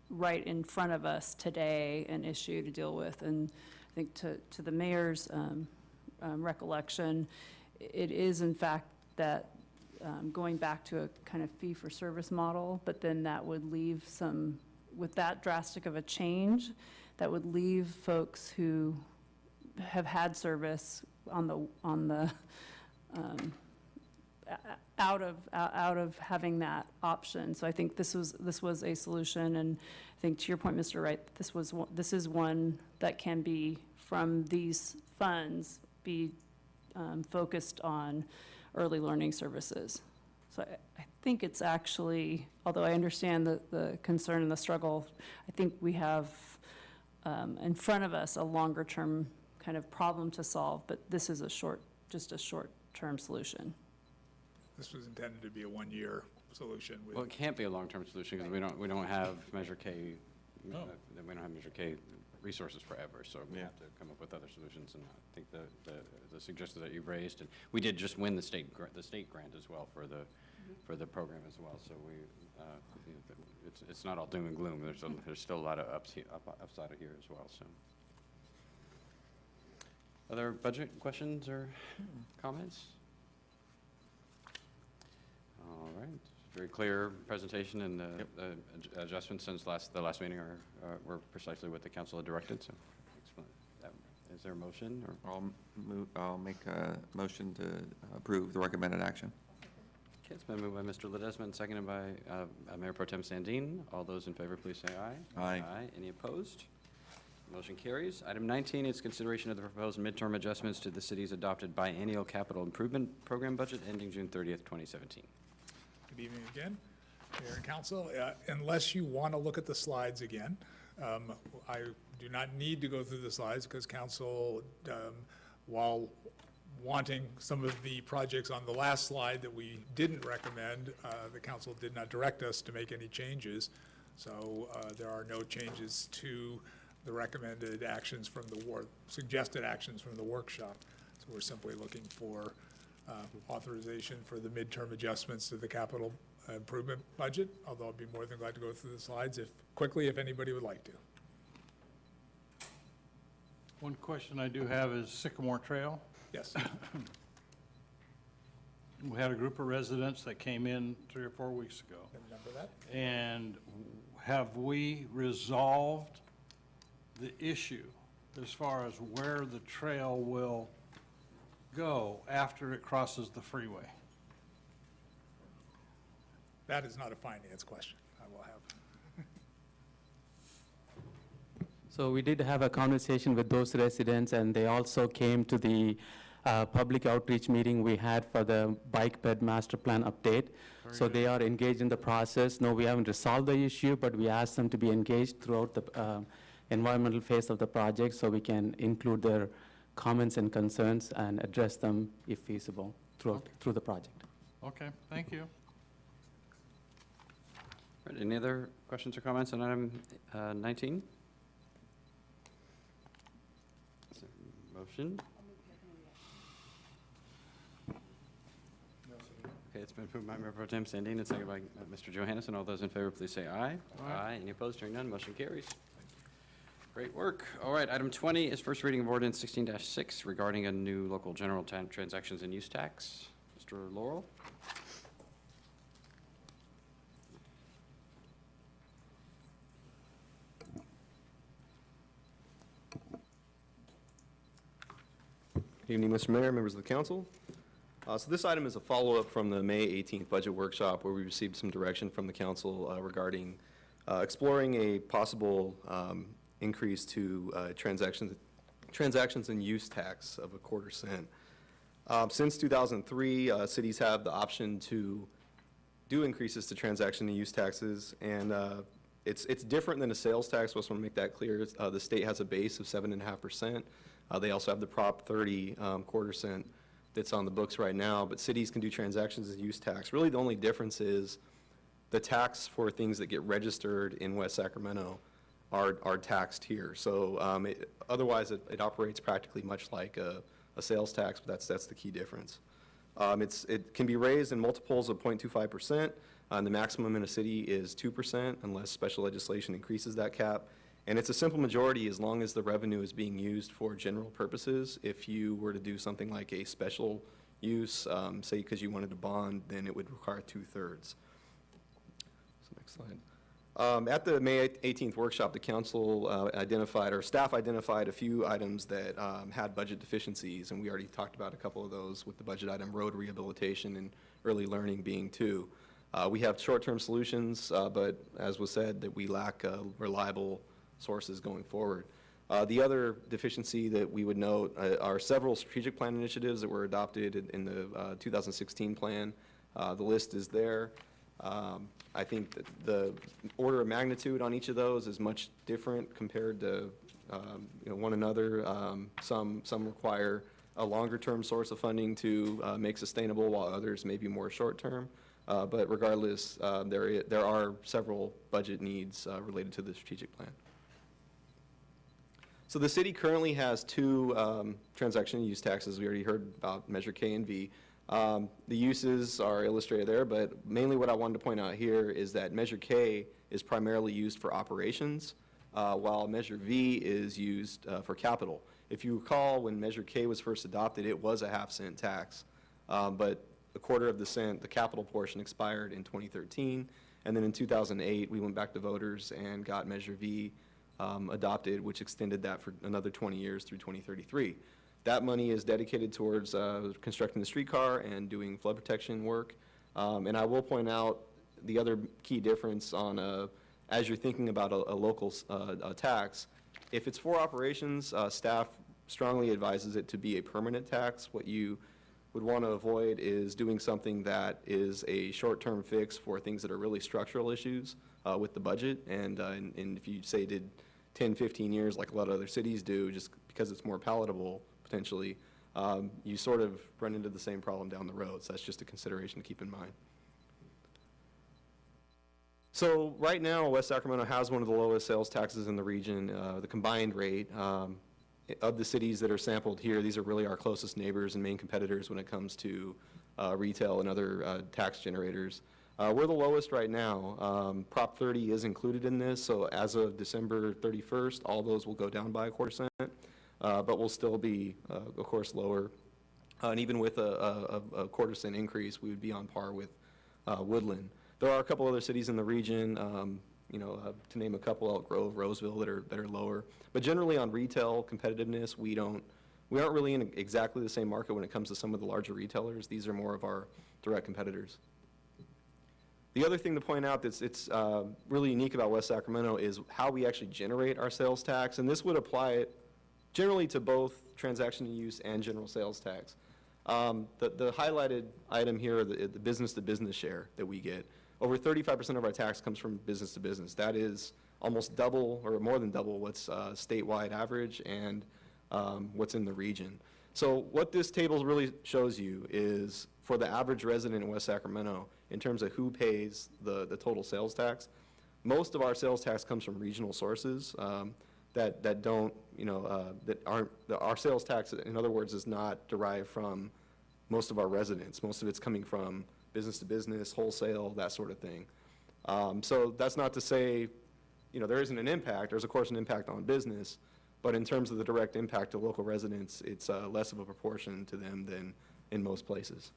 right in front of us today, an issue to deal with. And I think to the mayor's recollection, it is in fact that going back to a kind of fee-for-service model, but then that would leave some, with that drastic of a change, that would leave folks who have had service on the out of having that option. So I think this was a solution, and I think to your point, Mr. Wright, this is one that can be, from these funds, be focused on early learning services. So I think it's actually, although I understand the concern and the struggle, I think we have in front of us a longer-term kind of problem to solve, but this is just a short-term solution. This was intended to be a one-year solution. Well, it can't be a long-term solution because we don't have Measure K, we don't have Measure K resources forever, so we have to come up with other solutions. And I think the suggestions that you've raised, and we did just win the state grant as well for the program as well. So it's not all doom and gloom. There's still a lot of upside of here as well. So, other budget questions or comments? All right, very clear presentation, and the adjustments since the last meeting were precisely what the council had directed. So, is there a motion? Or I'll make a motion to approve the recommended action. Okay, it's been moved by Mr. Ledesma and seconded by Mayor Pro Tem Sandin. All those in favor, please say aye. Aye. Aye. Any opposed? Motion carries. Item 19 is consideration of the proposed midterm adjustments to the city's adopted biennial capital improvement program budget ending June 30th, 2017. Good evening again, Mayor and Council. Unless you want to look at the slides again, I do not need to go through the slides because Council, while wanting some of the projects on the last slide that we didn't recommend, the Council did not direct us to make any changes. So there are no changes to the recommended actions from suggested actions from the workshop. So we're simply looking for authorization for the midterm adjustments to the capital improvement budget, although I'd be more than glad to go through the slides if anybody would like to. One question I do have is Sycamore Trail. Yes. We had a group of residents that came in 3 or 4 weeks ago. Remember that? And have we resolved the issue as far as where the trail will go after it crosses the freeway? That is not a finance question. I will have. So we did have a conversation with those residents, and they also came to the public outreach meeting we had for the bike bed master plan update. So they are engaged in the process. No, we haven't resolved the issue, but we asked them to be engaged throughout the environmental phase of the project so we can include their comments and concerns and address them if feasible through the project. Okay, thank you. All right, any other questions or comments on item 19? Is there a motion? Okay, it's been approved by Mayor Pro Tem Sandin and seconded by Mr. Johannesson. All those in favor, please say aye. Aye. Any opposed? Hearing none, motion carries. Great work. All right, item 20 is first reading of ordinance 16-6 regarding a new local general transactions and use tax. Mr. Laurel? Good evening, Mr. Mayor, members of the council. So this item is a follow-up from the May 18th budget workshop where we received some direction from the council regarding exploring a possible increase to transactions and use tax of 1/4 cent. Since 2003, cities have the option to do increases to transaction and use taxes, and it's different than a sales tax. I just want to make that clear. The state has a base of 7.5%. They also have the Prop 30 1/4 cent that's on the books right now, but cities can do transactions as use tax. Really, the only difference is the tax for things that get registered in West Sacramento are taxed here. So otherwise, it operates practically much like a sales tax, but that's the key difference. It can be raised in multiples of 0.25%. The maximum in a city is 2% unless special legislation increases that cap. And it's a simple majority as long as the revenue is being used for general purposes. If you were to do something like a special use, say because you wanted to bond, then it would require 2/3. So next slide. At the May 18th workshop, the council identified, or staff identified, a few items that had budget deficiencies, and we already talked about a couple of those with the budget item road rehabilitation and early learning being two. We have short-term solutions, but as was said, that we lack reliable sources going forward. The other deficiency that we would note are several strategic plan initiatives that were adopted in the 2016 plan. The list is there. I think that the order of magnitude on each of those is much different compared to one another. Some require a longer-term source of funding to make sustainable, while others may be more short-term. But regardless, there are several budget needs related to the strategic plan. So the city currently has two transaction use taxes. We already heard about Measure K and V. The uses are illustrated there, but mainly what I wanted to point out here is that Measure K is primarily used for operations, while Measure V is used for capital. If you recall, when Measure K was first adopted, it was a half-cent tax, but a quarter of the cent, the capital portion, expired in 2013, and then in 2008, we went back to voters and got Measure V adopted, which extended that for another 20 years through 2033. That money is dedicated towards constructing the streetcar and doing flood protection work. And I will point out the other key difference on, as you're thinking about a local tax, if it's for operations, staff strongly advises it to be a permanent tax. What you would want to avoid is doing something that is a short-term fix for things that are really structural issues with the budget. And if you say did 10, 15 years like a lot of other cities do, just because it's more palatable, potentially, you sort of run into the same problem down the road. So that's just a consideration to keep in mind. So right now, West Sacramento has one of the lowest sales taxes in the region. The combined rate of the cities that are sampled here, these are really our closest neighbors and main competitors when it comes to retail and other tax generators. We're the lowest right now. Prop 30 is included in this, so as of December 31st, all those will go down by 1/4 cent, but will still be, of course, lower. And even with a 1/4 cent increase, we would be on par with Woodland. There are a couple other cities in the region, to name a couple, Elk Grove, Roseville, that are lower. But generally on retail competitiveness, we aren't really in exactly the same market when it comes to some of the larger retailers. These are more of our direct competitors. The other thing to point out that's really unique about West Sacramento is how we actually generate our sales tax, and this would apply it generally to both transaction use and general sales tax. The highlighted item here, the business-to-business share that we get, over 35% of our tax comes from business-to-business. That is almost double, or more than double, what's statewide average and what's in the region. So what this table really shows you is for the average resident in West Sacramento, in terms of who pays the total sales tax, most of our sales tax comes from regional sources that don't, that aren't, our sales tax, in other words, is not derived from most of our residents. Most of it's coming from business to business, wholesale, that sort of thing. So that's not to say, there isn't an impact. There's, of course, an impact on business, but in terms of the direct impact to local residents, it's less of a proportion to them than in most places.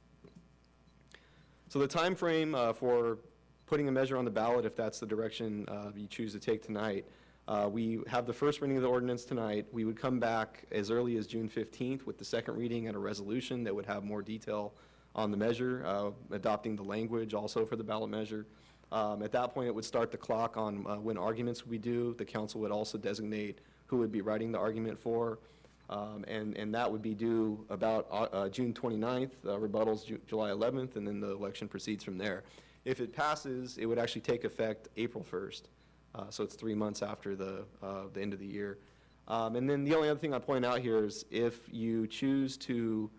So the time frame for putting a measure on the ballot, if that's the direction you choose to take tonight, we have the first reading of the ordinance tonight. We would come back as early as June 15th with the second reading and a resolution that would have more detail on the measure, adopting the language also for the ballot measure. At that point, it would start the clock on when arguments would be due. The council would also designate who would be writing the argument for, and that would be due about June 29th, rebuttals July 11th, and then the election proceeds from there. If it passes, it would actually take effect April 1st. So it's 3 months after the end of the year. And then the only other thing I'd point out here is if you choose to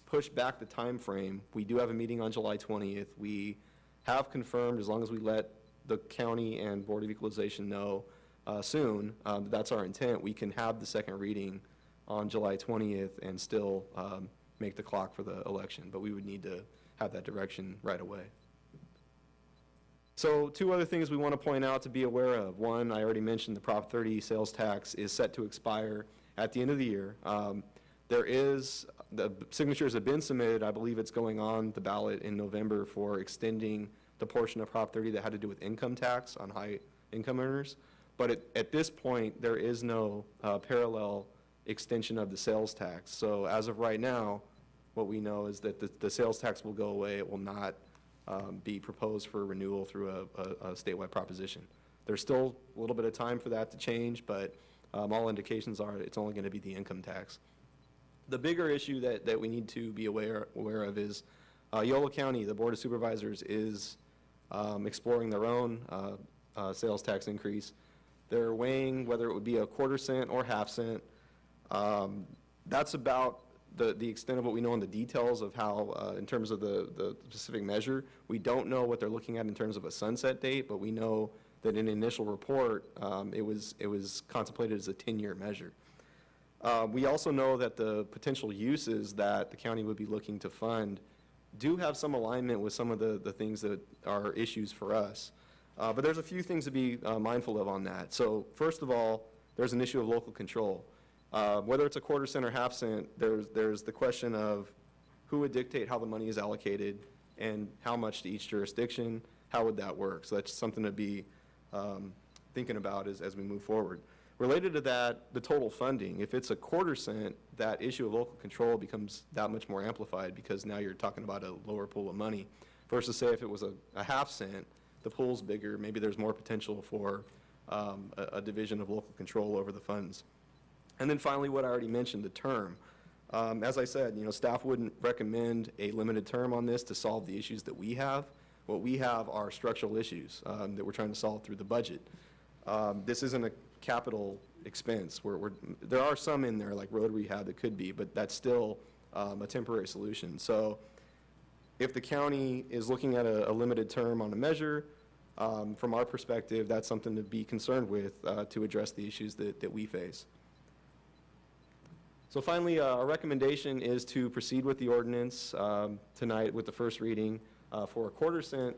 push back the time frame. We do have a meeting on July 20th. We have confirmed, as long as we let the county and Board of Equalization know soon, that's our intent, we can have the second reading on July 20th and still make the clock for the election, but we would need to have that direction right away. So 2 other things we want to point out to be aware of. One, I already mentioned the Prop 30 sales tax is set to expire at the end of the year. The signatures have been submitted. I believe it's going on the ballot in November for extending the portion of Prop 30 that had to do with income tax on high income earners. But at this point, there is no parallel extension of the sales tax. So as of right now, what we know is that the sales tax will go away. It will not be proposed for renewal through a statewide proposition. There's still a little bit of time for that to change, but all indications are it's only going to be the income tax. The bigger issue that we need to be aware of is Yolo County, the Board of Supervisors, is exploring their own sales tax increase. They're weighing whether it would be a 1/4 cent or 1/2 cent. That's about the extent of what we know on the details of how, in terms of the specific measure. We don't know what they're looking at in terms of a sunset date, but we know that in the initial report, it was contemplated as a 10-year measure. We also know that the potential uses that the county would be looking to fund do have some alignment with some of the things that are issues for us. But there's a few things to be mindful of on that. So first of all, there's an issue of local control. Whether it's a 1/4 cent or 1/2 cent, there's the question of who would dictate how the money is allocated and how much to each jurisdiction. How would that work? So that's something to be thinking about as we move forward. Related to that, the total funding. If it's a 1/4 cent, that issue of local control becomes that much more amplified because now you're talking about a lower pool of money. Versus say if it was a 1/2 cent, the pool's bigger, maybe there's more potential for a division of local control over the funds. And then finally, what I already mentioned, the term. As I said, staff wouldn't recommend a limited term on this to solve the issues that we have. What we have are structural issues that we're trying to solve through the budget. This isn't a capital expense. There are some in there, like road rehab, that could be, but that's still a temporary solution. So if the county is looking at a limited term on a measure, from our perspective, that's something to be concerned with to address the issues that we face. So finally, our recommendation is to proceed with the ordinance tonight with the first reading for a 1/4 cent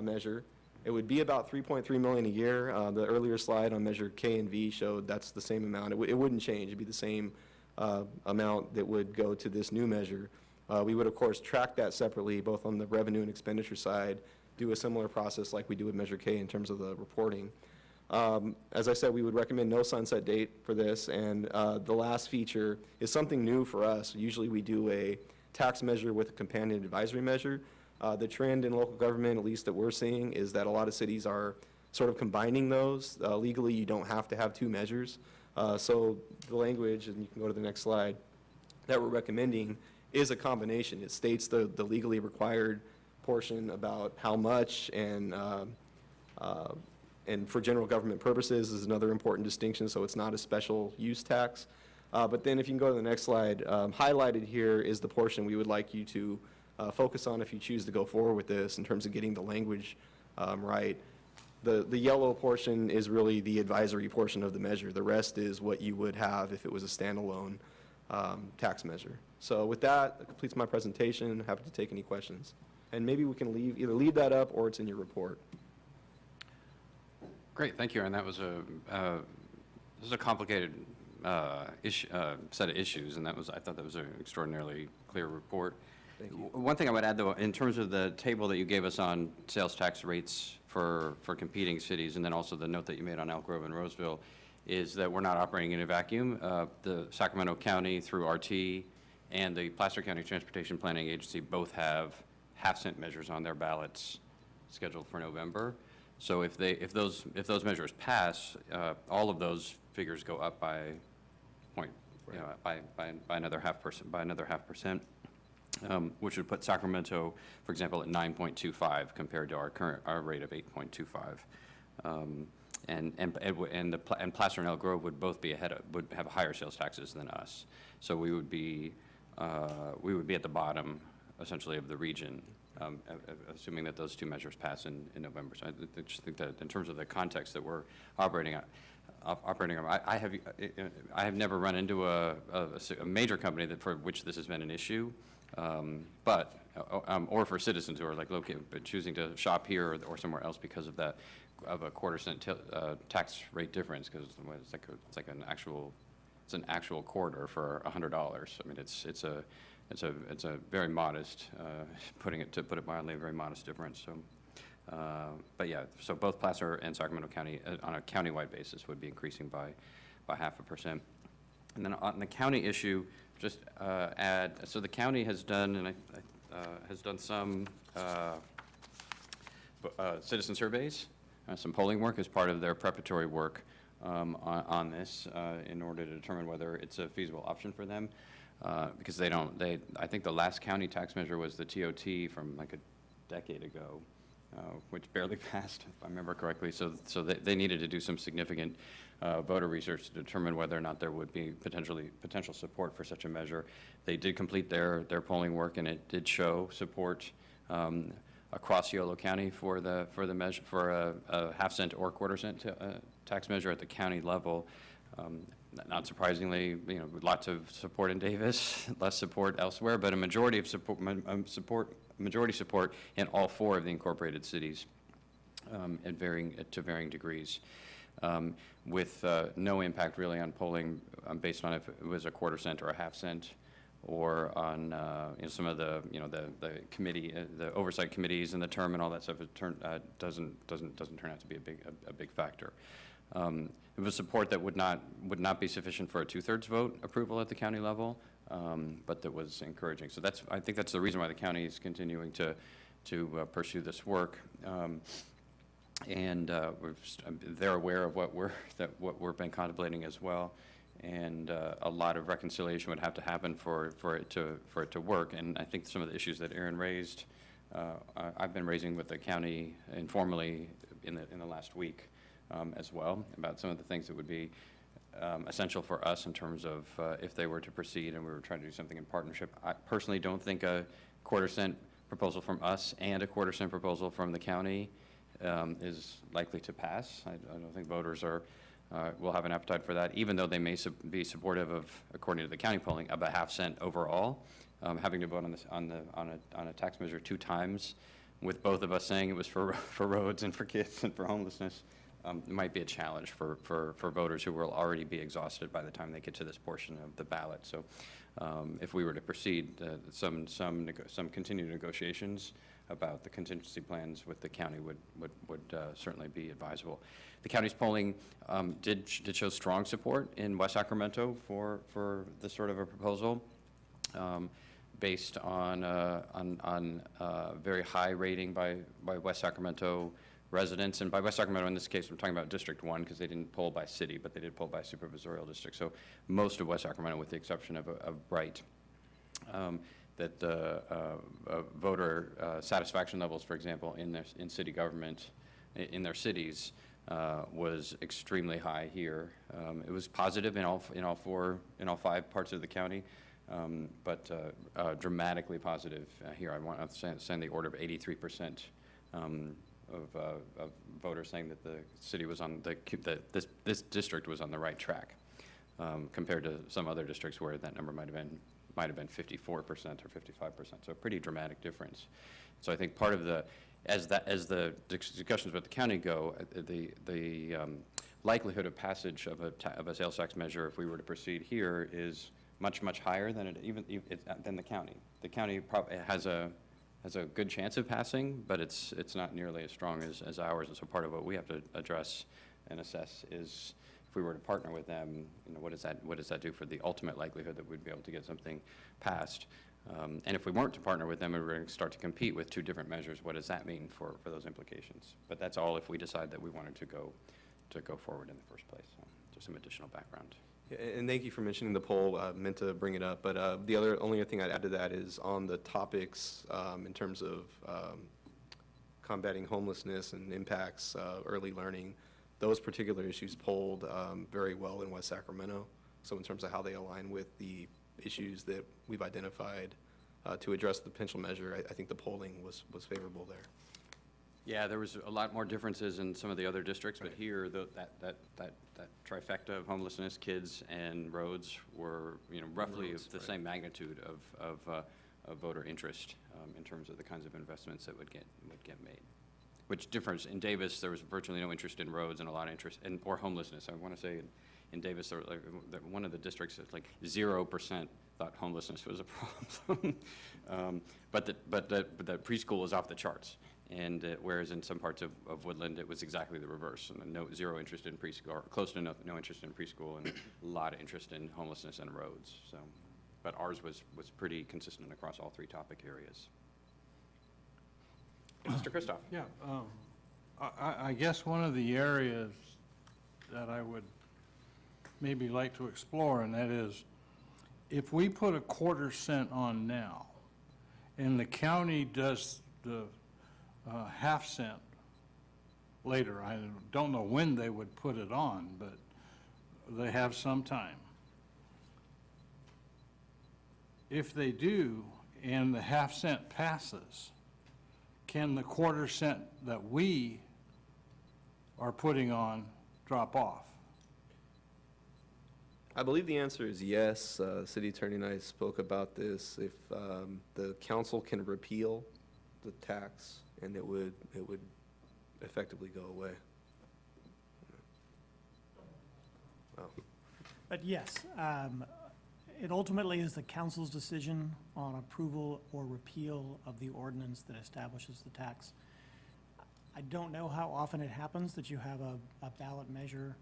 measure. It would be about $3.3 million a year. The earlier slide on measure K and V showed that's the same amount. It wouldn't change. It'd be the same amount that would go to this new measure. We would, of course, track that separately, both on the revenue and expenditure side, do a similar process like we do with measure K in terms of the reporting. As I said, we would recommend no sunset date for this, and the last feature is something new for us. Usually we do a tax measure with a companion advisory measure. The trend in local government, at least that we're seeing, is that a lot of cities are sort of combining those. Legally, you don't have to have 2 measures. So the language, and you can go to the next slide, that we're recommending is a combination. It states the legally required portion about how much, and for general government purposes is another important distinction, so it's not a special use tax. But then if you can go to the next slide, highlighted here is the portion we would like you to focus on if you choose to go forward with this in terms of getting the language right. The yellow portion is really the advisory portion of the measure. The rest is what you would have if it was a standalone tax measure. So with that completes my presentation. Happy to take any questions. And maybe we can either leave that up or it's in your report. Great, thank you, Aaron. That was this is a complicated set of issues, and I thought that was an extraordinarily clear report. Thank you. One thing I would add, though, in terms of the table that you gave us on sales tax rates for competing cities, and then also the note that you made on Elk Grove and Roseville, is that we're not operating in a vacuum. The Sacramento County through RT and the Placer County Transportation Planning Agency both have 1/2 cent measures on their ballots scheduled for November. So if those measures pass, all of those figures go up by another 0.5%, which would put Sacramento, for example, at 9.25 compared to our rate of 8.25. And Placer and Elk Grove would both be would have higher sales taxes than us. So we would be we would be at the bottom, essentially, of the region, assuming that those two measures pass in November. So I just think that in terms of the context that we're operating on, I have never run into a major company that for which this has been an issue, or for citizens who are like located, but choosing to shop here or somewhere else because of that, of a quarter-cent tax rate difference, because it's like an actual quarter for $100. I mean, it's a very modest, to put it mildly, a very modest difference. So. But yeah, so both Placer and Sacramento County, on a countywide basis, would be increasing by 0.5%. And then on the county issue, just add, so the county has done, some citizen surveys, some polling work as part of their preparatory work on this in order to determine whether it's a feasible option for them. Because I think the last county tax measure was the TOT from like a decade ago. Which barely passed, if I remember correctly. So they needed to do some significant voter research to determine whether or not there would be potential support for such a measure. They did complete their polling work, and it did show support across Yolo County for the measure, for a half-cent or quarter-cent tax measure at the county level. Not surprisingly, lots of support in Davis, less support elsewhere, but a majority of majority support in all 4 of the incorporated cities to varying degrees, with no impact really on polling based on if it was a quarter-cent or a half-cent, or on some of the committee, the oversight committees and the term and all that stuff. It doesn't turn out to be a big factor. It was support that would not be sufficient for a 2/3 vote approval at the county level, but that was encouraging. So I think that's the reason why the county is continuing to pursue this work, and they're aware of what we're been contemplating as well, and a lot of reconciliation would have to happen for it to work. And I think some of the issues that Aaron raised, I've been raising with the county informally in the last week. As well, about some of the things that would be essential for us in terms of if they were to proceed and we were trying to do something in partnership. I personally don't think a quarter-cent proposal from us and a quarter-cent proposal from the county is likely to pass. I don't think voters will have an appetite for that, even though they may be supportive of, according to the county polling, of a half-cent overall. Having to vote on a tax measure 2 times, with both of us saying it was for roads and for kids and for homelessness. It might be a challenge for voters who will already be exhausted by the time they get to this portion of the ballot. So if we were to proceed, some continued negotiations about the contingency plans with the county would certainly be advisable. The county's polling did show strong support in West Sacramento for this sort of a proposal, based on very high rating by West Sacramento residents. And by West Sacramento, in this case, we're talking about District 1, because they didn't poll by city, but they did poll by supervisorial district. So most of West Sacramento, with the exception of Bright, that the voter satisfaction levels, for example, in city government, in their cities, was extremely high here. It was positive in all 5 parts of the county, but dramatically positive here. I want to say in the order of 83%. Of voters saying that the city was this district was on the right track, compared to some other districts where that number might have been 54% or 55%. So a pretty dramatic difference. So I think part of as the discussions with the county go, the likelihood of passage of a sales tax measure, if we were to proceed here, is much higher than than the county. The county has a good chance of passing, but it's not nearly as strong as ours. And so part of what we have to address and assess is, if we were to partner with them, what does that do for the ultimate likelihood that we'd be able to get something passed? And if we weren't to partner with them and we were going to start to compete with 2 different measures, what does that mean for those implications? But that's all if we decide that we wanted to go forward in the first place. So just some additional background. And thank you for mentioning the poll. Meant to bring it up, but the only other thing I'd add to that is on the topics in terms of combating homelessness and impacts early learning. Those particular issues polled very well in West Sacramento. So in terms of how they align with the issues that we've identified to address the potential measure, I think the polling was favorable there. Yeah, there was a lot more differences in some of the other districts, but here, that trifecta of homelessness, kids, and roads were, roughly Roads, of the right. same magnitude of voter interest in terms of the kinds of investments that would get made. Which differs, in Davis, there was virtually no interest in roads and a lot of interest, or homelessness. I want to say in Davis, there were one of the districts, like 0% thought homelessness was a problem. But the preschool was off the charts. And whereas in some parts of Woodland, it was exactly the reverse. And zero interest in preschool, or close to no interest in preschool, and a lot of interest in homelessness and roads. So, but ours was pretty consistent across all three topic areas. Mr. Kristoff. Yeah, I guess one of the areas that I would maybe like to explore, and that is, if we put a quarter-cent on now, and the county does the half-cent later, I don't know when they would put it on, but they have some time. If they do, and the half-cent passes, can the quarter-cent that we are putting on drop off? I believe the answer is yes. City Attorney and I spoke about this. If the council can repeal the tax, and it would effectively go away. Oh. But yes, it ultimately is the council's decision on approval or repeal of the ordinance that establishes the tax. I don't know how often it happens that you have a ballot measure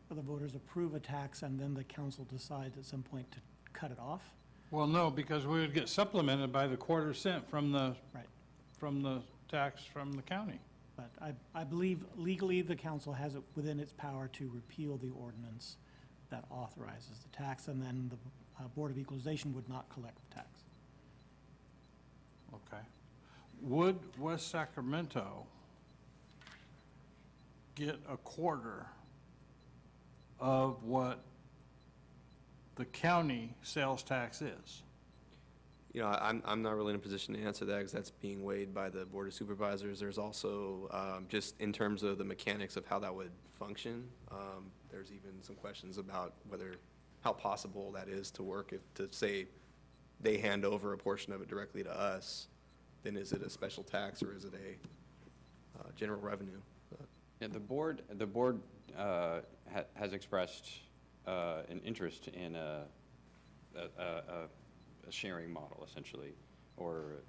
where the voters approve a tax and then the council decides at some point to cut it off. Well, no, because we would get supplemented by the quarter-cent from the, Right. from the tax from the county. But I believe legally the council has it within its power to repeal the ordinance that authorizes the tax, and then the Board of Equalization would not collect the tax. Okay. Would West Sacramento get a quarter of what the county sales tax is? You know, I'm not really in a position to answer that because that's being weighed by the Board of Supervisors. There's also, just in terms of the mechanics of how that would function, there's even some questions about how possible that is to work. If, to say, they hand over a portion of it directly to us, then is it a special tax or is it a general revenue? Yeah, the board has expressed an interest in a sharing model, essentially, or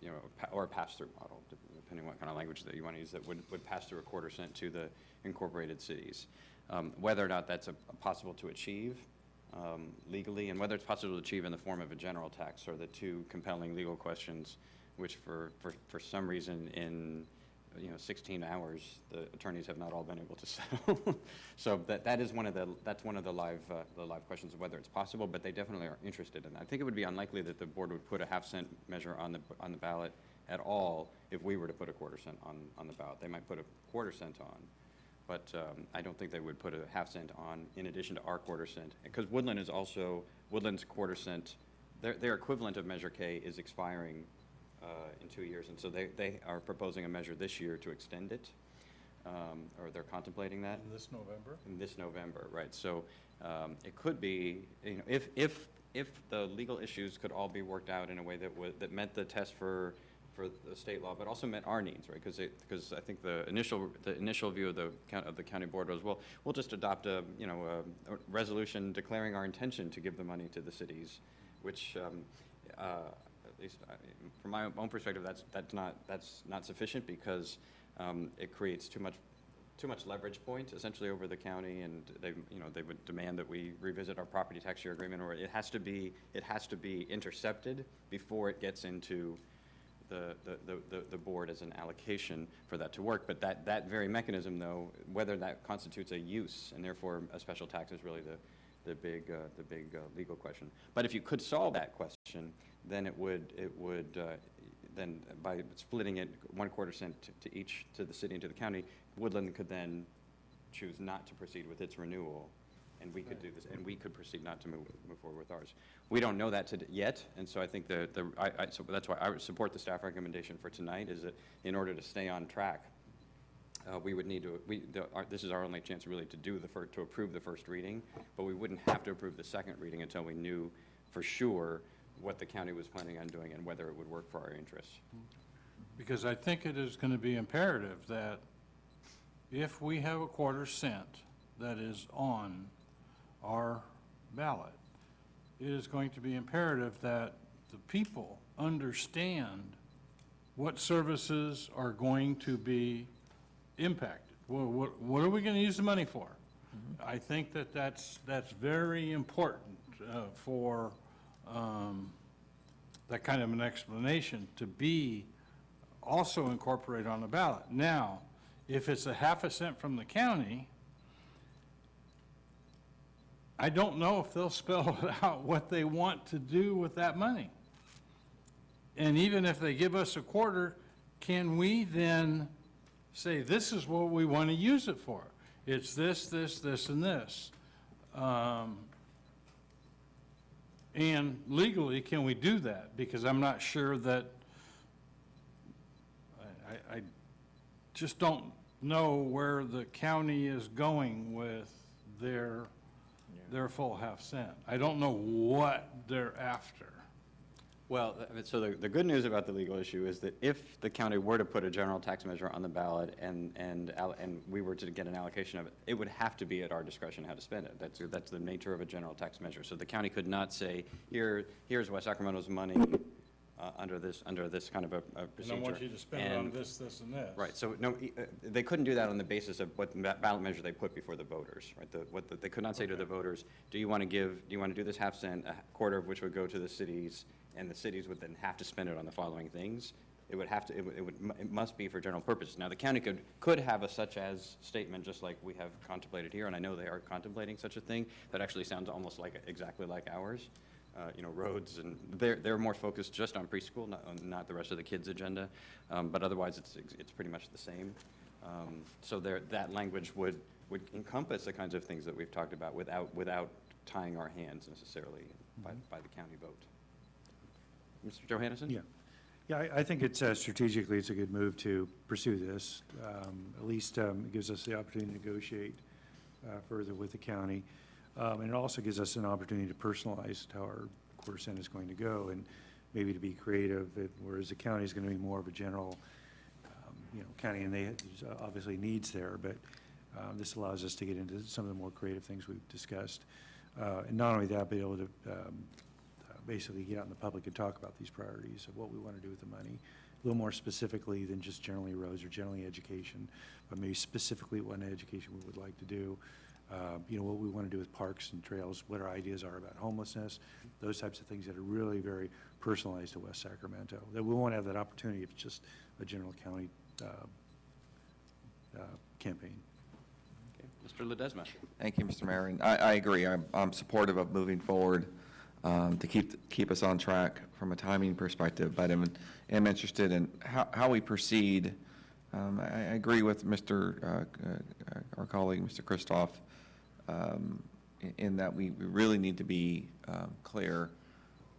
or a pass-through model, depending on what kind of language that you want to use, that would pass through a quarter-cent to the incorporated cities. Whether or not that's possible to achieve legally, and whether it's possible to achieve in the form of a general tax, are the two compelling legal questions, which for some reason in 16 hours, the attorneys have not all been able to settle. So that's one of the live questions of whether it's possible, but they definitely are interested in that. I think it would be unlikely that the board would put a half-cent measure on the ballot at all if we were to put a quarter-cent on the ballot. They might put a quarter-cent on, but I don't think they would put a half-cent on in addition to our quarter-cent, because Woodland's quarter-cent, their equivalent of Measure K is expiring in 2 years, and so they are proposing a measure this year to extend it, or they're contemplating that. In this November? In this November, right. So it could be, if the legal issues could all be worked out in a way that met the test for the state law, but also met our needs, right? Because I think the initial view of the county board was, well, we'll just adopt a resolution declaring our intention to give the money to the cities, which at least from my own perspective, that's not sufficient, because it creates too much leverage point essentially over the county, and they would demand that we revisit our property tax share agreement, or it has to be intercepted before it gets into the board as an allocation for that to work. But that very mechanism, though, whether that constitutes a use and therefore a special tax, is really the big legal question. But if you could solve that question, then it would then by splitting it 1/4 cent to the city and to the county, Woodland could then choose not to proceed with its renewal and we could do this, and we could proceed not to move forward with ours. We don't know that yet, and so I think so that's why I would support the staff recommendation for tonight, is that in order to stay on track, we would need to, this is our only chance really to approve the first reading, but we wouldn't have to approve the second reading until we knew for sure what the county was planning on doing and whether it would work for our interests. Because I think it is going to be imperative that if we have a quarter-cent that is on our ballot, it is going to be imperative that the people understand what services are going to be impacted. What are we going to use the money for? I think that's very important for that kind of an explanation to be also incorporated on the ballot. Now, if it's a half a cent from the county, I don't know if they'll spell out what they want to do with that money. And even if they give us a quarter, can we then say, this is what we want to use it for? It's this, this, this, and this. And legally, can we do that? Because I'm not sure that, I just don't know where the county is going with their full half cent. I don't know what they're after. Well, so the good news about the legal issue is that if the county were to put a general tax measure on the ballot and we were to get an allocation of it, it would have to be at our discretion how to spend it. That's the nature of a general tax measure. So the county could not say, here's West Sacramento's money under this kind of a procedure. And I want you to spend it on this, this, and this. Right, so no, they couldn't do that on the basis of what ballot measure they put before the voters, right? They could not say to the voters, do you want to do this half cent, a quarter of which would go to the cities, and the cities would then have to spend it on the following things? It must be for general purposes. Now, the county could have a such as statement, just like we have contemplated here, and I know they are contemplating such a thing, that actually sounds almost exactly like ours. Roads, and they're more focused just on preschool, not the rest of the kids' agenda, but otherwise it's pretty much the same. So that language would encompass the kinds of things that we've talked about without tying our hands necessarily by the county vote. Mr. Johannesson? Yeah, I think strategically it's a good move to pursue this. At least it gives us the opportunity to negotiate further with the county. And it also gives us an opportunity to personalize how our quarter cent is going to go and maybe to be creative, whereas the county is going to be more of a general, county, and there's obviously needs there, but this allows us to get into some of the more creative things we've discussed. And not only that, be able to basically get out in the public and talk about these priorities of what we want to do with the money, a little more specifically than just generally roads or generally education, but maybe specifically what education we would like to do. What we want to do with parks and trails, what our ideas are about homelessness, those types of things that are really very personalized to West Sacramento. That we won't have that opportunity if it's just a general county campaign. Okay. Mr. Ledesma. Thank you, Mr. Mayor. And I agree. I'm supportive of moving forward to keep us on track from a timing perspective, but I'm interested in how we proceed. I agree with our colleague, Mr. Kristoff, in that we really need to be clear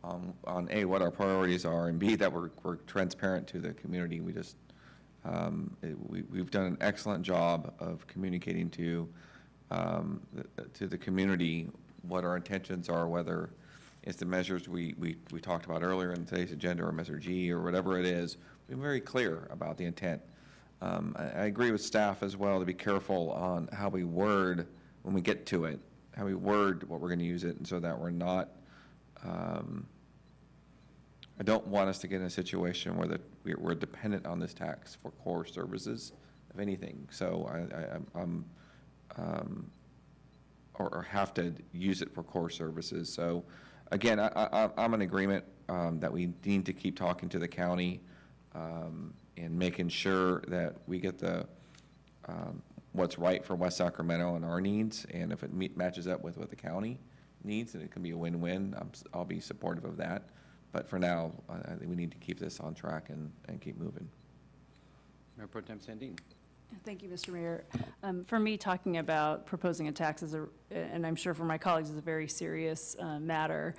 on A, what our priorities are, and B, that we're transparent to the community. We've done an excellent job of communicating to the community what our intentions are, whether it's the measures we talked about earlier in today's agenda or Measure G or whatever it is. We're very clear about the intent. I agree with staff as well to be careful on how we word when we get to it, how we word what we're going to use it, and so that we're not, I don't want us to get in a situation where we're dependent on this tax for core services of anything. So or have to use it for core services. So again, I'm in agreement that we need to keep talking to the county and making sure that we get what's right for West Sacramento and our needs, and if it matches up with what the county needs, then it can be a win-win. I'll be supportive of that. But for now, I think we need to keep this on track and keep moving. Mayor Pro Tem Sandin. Thank you, Mr. Mayor. For me, talking about proposing a tax is and I'm sure for my colleagues, is a very serious matter.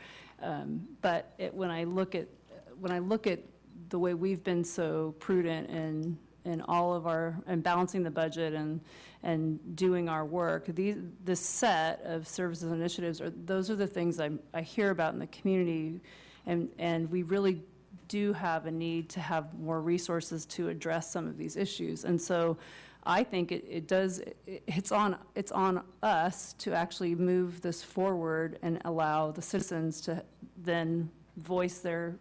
But when I look at the way we've been so prudent in all of and balancing the budget and doing our work, this set of services and initiatives those are the things I hear about in the community, and we really do have a need to have more resources to address some of these issues. And so I think it's on us to actually move this forward and allow the citizens to then voice their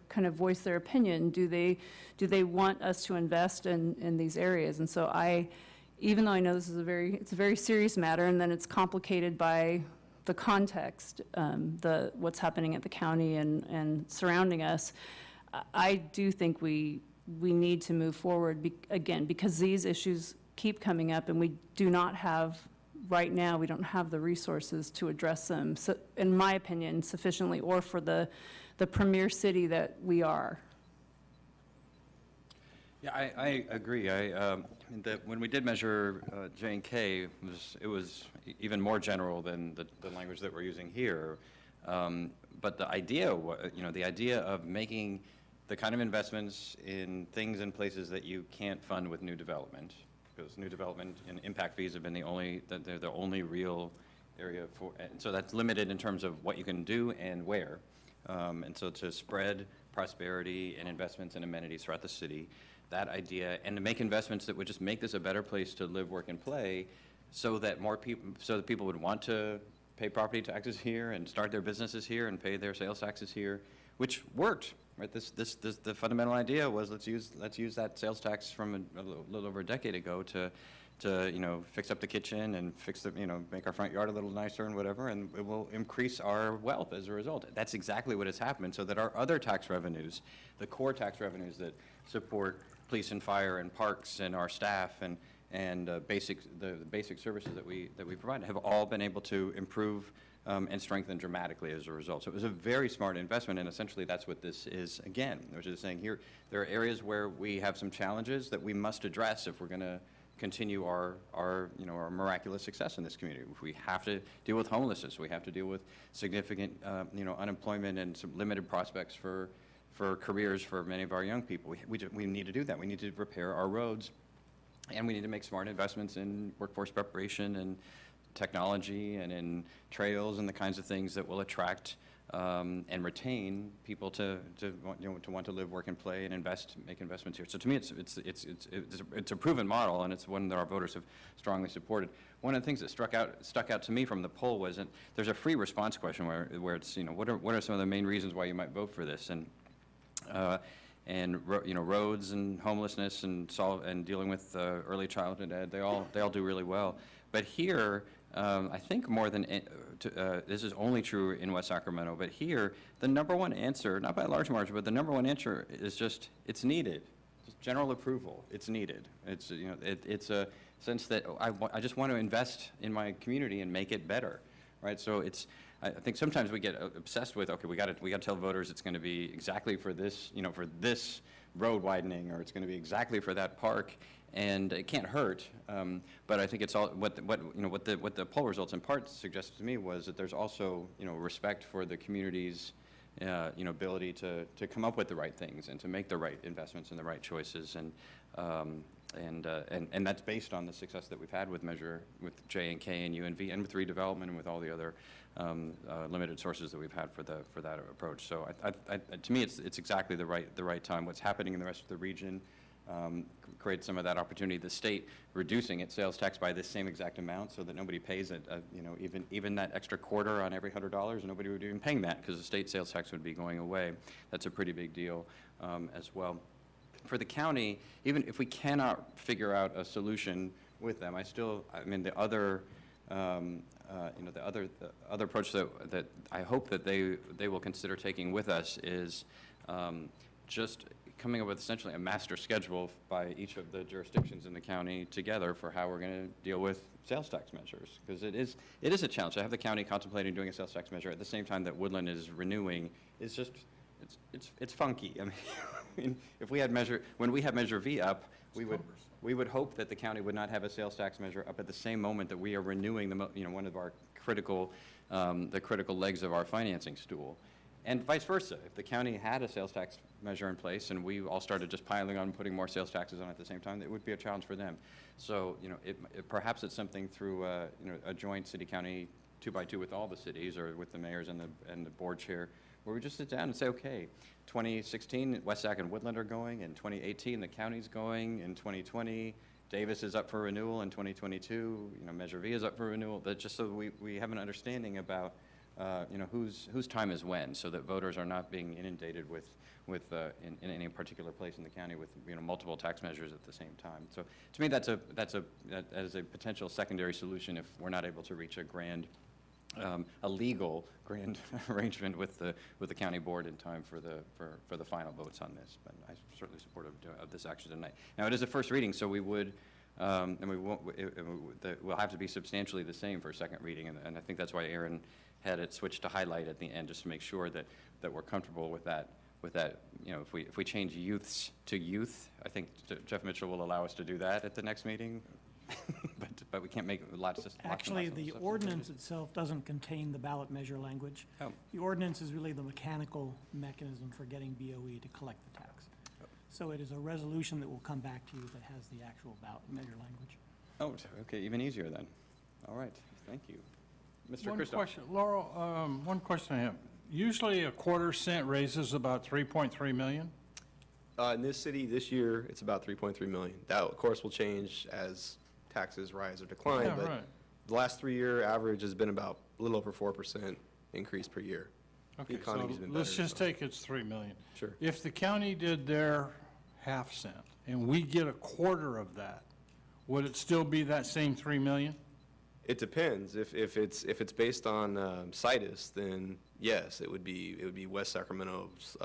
opinion. Do they want us to invest in these areas? And so even though I know this is it's a very serious matter, and then it's complicated by the context, what's happening at the county and surrounding us, I do think we need to move forward again, because these issues keep coming up, and we don't have the resources to address them, so, in my opinion, sufficiently, or for the premier city that we are. Yeah, I agree. When we did measure J&K, it was even more general than the language that we're using here. But the idea of making the kind of investments in things and places that you can't fund with new development, because new development and impact fees have been they're the only real area for, and so that's limited in terms of what you can do and where. And so to spread prosperity and investments and amenities throughout the city, that idea, and to make investments that would just make this a better place to live, work, and play, so that people would want to pay property taxes here and start their businesses here and pay their sales taxes here, which worked, right? The fundamental idea was let's use that sales tax from a little over a decade ago to fix up the kitchen and make our front yard a little nicer and whatever, and it will increase our wealth as a result. That's exactly what has happened, so that our other tax revenues, the core tax revenues that support police and fire and parks and our staff and the basic services that we provide, have all been able to improve and strengthen dramatically as a result. So it was a very smart investment, and essentially that's what this is again, which is saying here, there are areas where we have some challenges that we must address if we're going to continue our miraculous success in this community. If we have to deal with homelessness, we have to deal with significant unemployment and some limited prospects for careers for many of our young people. We need to do that. We need to repair our roads, and we need to make smart investments in workforce preparation and technology and in trails and the kinds of things that will attract and retain people to want to live, work, and play and make investments here. So to me, it's a proven model, and it's one that our voters have strongly supported. One of the things that stuck out to me from the poll was that there's a free response question where it's what are some of the main reasons why you might vote for this, and roads and homelessness and dealing with early childhood ed, they all do really well. But here, I think more than this is only true in West Sacramento, but here the number one answer, not by a large margin, but the number one answer is just it's needed. Just general approval. It's needed. It's it's a sense that I just want to invest in my community and make it better, right? So I think sometimes we get obsessed with, okay, we got to tell voters it's going to be exactly for this, for this road widening, or it's going to be exactly for that park, and it can't hurt. But I think it's all what the poll results in part suggested to me was that there's also respect for the community's ability to come up with the right things and to make the right investments and the right choices, and that's based on the success that we've had with J&K and UNV and with redevelopment and with all the other limited sources that we've had for that approach. So to me, it's exactly the right time. What's happening in the rest of the region creates some of that opportunity. The state reducing its sales tax by this same exact amount so that nobody pays it, even that extra quarter on every $100, nobody would be even paying that because the state sales tax would be going away. That's a pretty big deal as well. For the county, even if we cannot figure out a solution with them, the other approach that I hope that they will consider taking with us is just coming up with essentially a master schedule by each of the jurisdictions in the county together for how we're going to deal with sales tax measures, because it is a challenge to have the county contemplating doing a sales tax measure at the same time that Woodland is renewing. It's funky. mean, if we had when we have Measure V up, we would hope that the county would not have a sales tax measure up at the same moment that we are renewing one of our critical, the critical legs of our financing stool. And vice versa. If the county had a sales tax measure in place and we all started just piling on and putting more sales taxes on at the same time, it would be a challenge for them. So, perhaps it's something through, a joint city-county 2x2 with all the cities or with the mayors and the board chair, where we just sit down and say, okay, 2016, West Sac and Woodland are going. In 2018, the county's going. In 2020, Davis is up for renewal. In 2022, Measure V is up for renewal. That just so that we have an understanding about, whose time is when, so that voters are not being inundated with in any particular place in the county with, multiple tax measures at the same time. So to me, that is a potential secondary solution if we're not able to reach a legal grand arrangement with the county board in time for the final votes on this. But I certainly support of this action tonight. Now, it is a first reading, so we would, and we won't, we'll have to be substantially the same for a second reading, and I think that's why Aaron had it switched to highlight at the end, just to make sure that we're comfortable with that. If we change youths to youth, I think Jeff Mitchell will allow us to do that at the next meeting. But we can't make lots of. Actually, the ordinance itself doesn't contain the ballot measure language. Oh. The ordinance is really the mechanical mechanism for getting BOE to collect the tax. So it is a resolution that will come back to you that has the actual ballot measure language. Oh, okay, even easier then. All right, thank you. Mr. One Christoph. question, Laurel, one question I have. Usually a quarter-cent raises about 3.3 million? In this city, this year, it's about 3.3 million. That, of course, will change as taxes rise or decline, Yeah, but right. the last 3-year average has been about a little over 4% increase per year. Okay, The economy's so been let's better, just so- take it's 3 million. Sure. If the county did their half cent and we get a quarter of that, would it still be that same 3 million? It depends. If it's based on situs, then yes, it would be West Sacramento's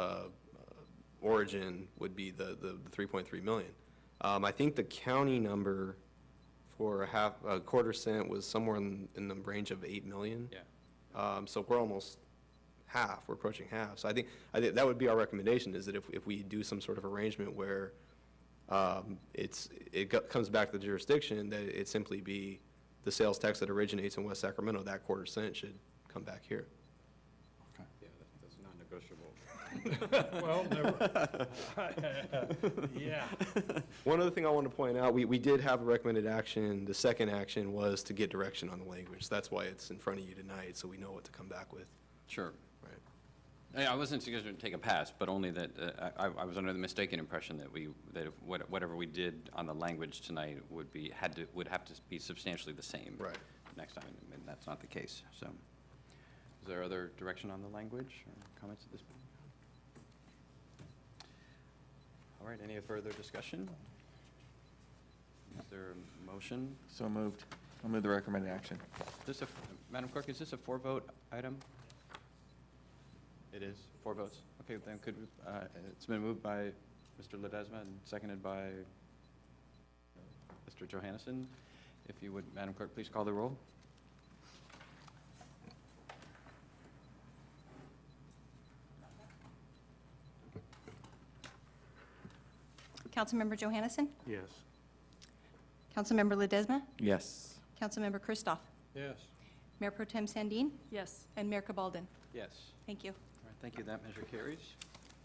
origin would be the 3.3 million. I think the county number for a quarter cent was somewhere in the range of 8 million. Yeah. So we're almost half. We're approaching half. So I think that would be our recommendation, is that if we do some sort of arrangement where comes back to the jurisdiction, that it simply be the sales tax that originates in West Sacramento, that quarter cent should come back here. Yeah, that's non-negotiable. Well, never. Yeah. One other thing I want to point out, we did have a recommended action. The second action was to get direction on the language. That's why it's in front of you tonight, so we know what to come back with. Sure. Right. I wasn't suggesting to take a pass, but only that I was under the mistaken impression that whatever we did on the language tonight would have to be substantially the same. Right. Next time, and that's not the case. So, is there other direction on the language or comments at this point? All right. Any further discussion? Is there a motion? So moved. I'll move the recommended action. Madam Clerk, is this a 4-vote item? It is, 4 votes. Okay, then it's been moved by Mr. Ledesma and seconded by Mr. Johannesson. If you would, Madam Clerk, please call the roll. Councilmember Johannesson? Yes. Councilmember Ledesma? Yes. Councilmember Kristoff? Yes. Mayor Pro Tem Sandin? Yes. And Mayor Cabalden? Yes. Thank you. All right, thank you. That measure carries.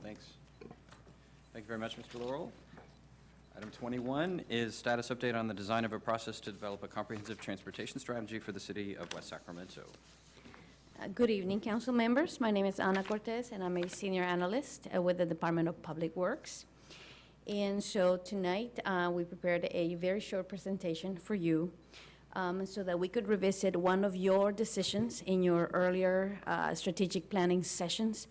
Thanks. Thank you very much, Mr. Laurel. Item 21 is status update on the design of a process to develop a comprehensive transportation strategy for the city of West Sacramento. Good evening, council members. My name is Ana Cortez, and I'm a senior analyst with the Department of Public Works. And so tonight, we prepared a very short presentation for you so that we could revisit one of your decisions in your earlier strategic planning sessions,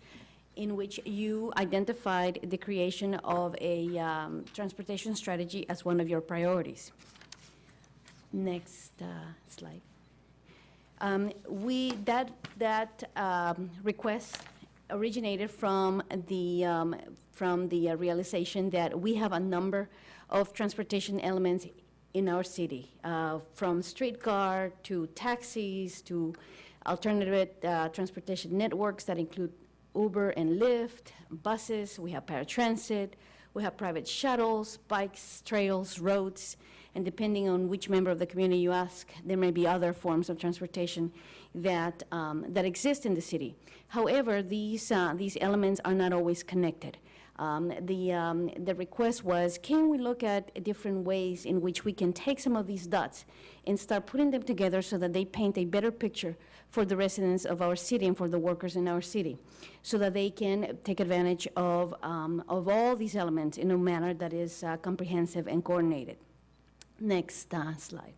in which you identified the creation of a transportation strategy as one of your priorities. Next slide. That request originated from the realization that we have a number of transportation elements in our city, from streetcar to taxis to alternative transportation networks that include Uber and Lyft, buses, we have paratransit, we have private shuttles, bikes, trails, roads, and depending on which member of the community you ask, there may be other forms of transportation that exist in the city. However, these elements are not always connected. The request was, can we look at different ways in which we can take some of these dots and start putting them together so that they paint a better picture for the residents of our city and for the workers in our city, so that they can take advantage of all these elements in a manner that is comprehensive and coordinated. Next slide.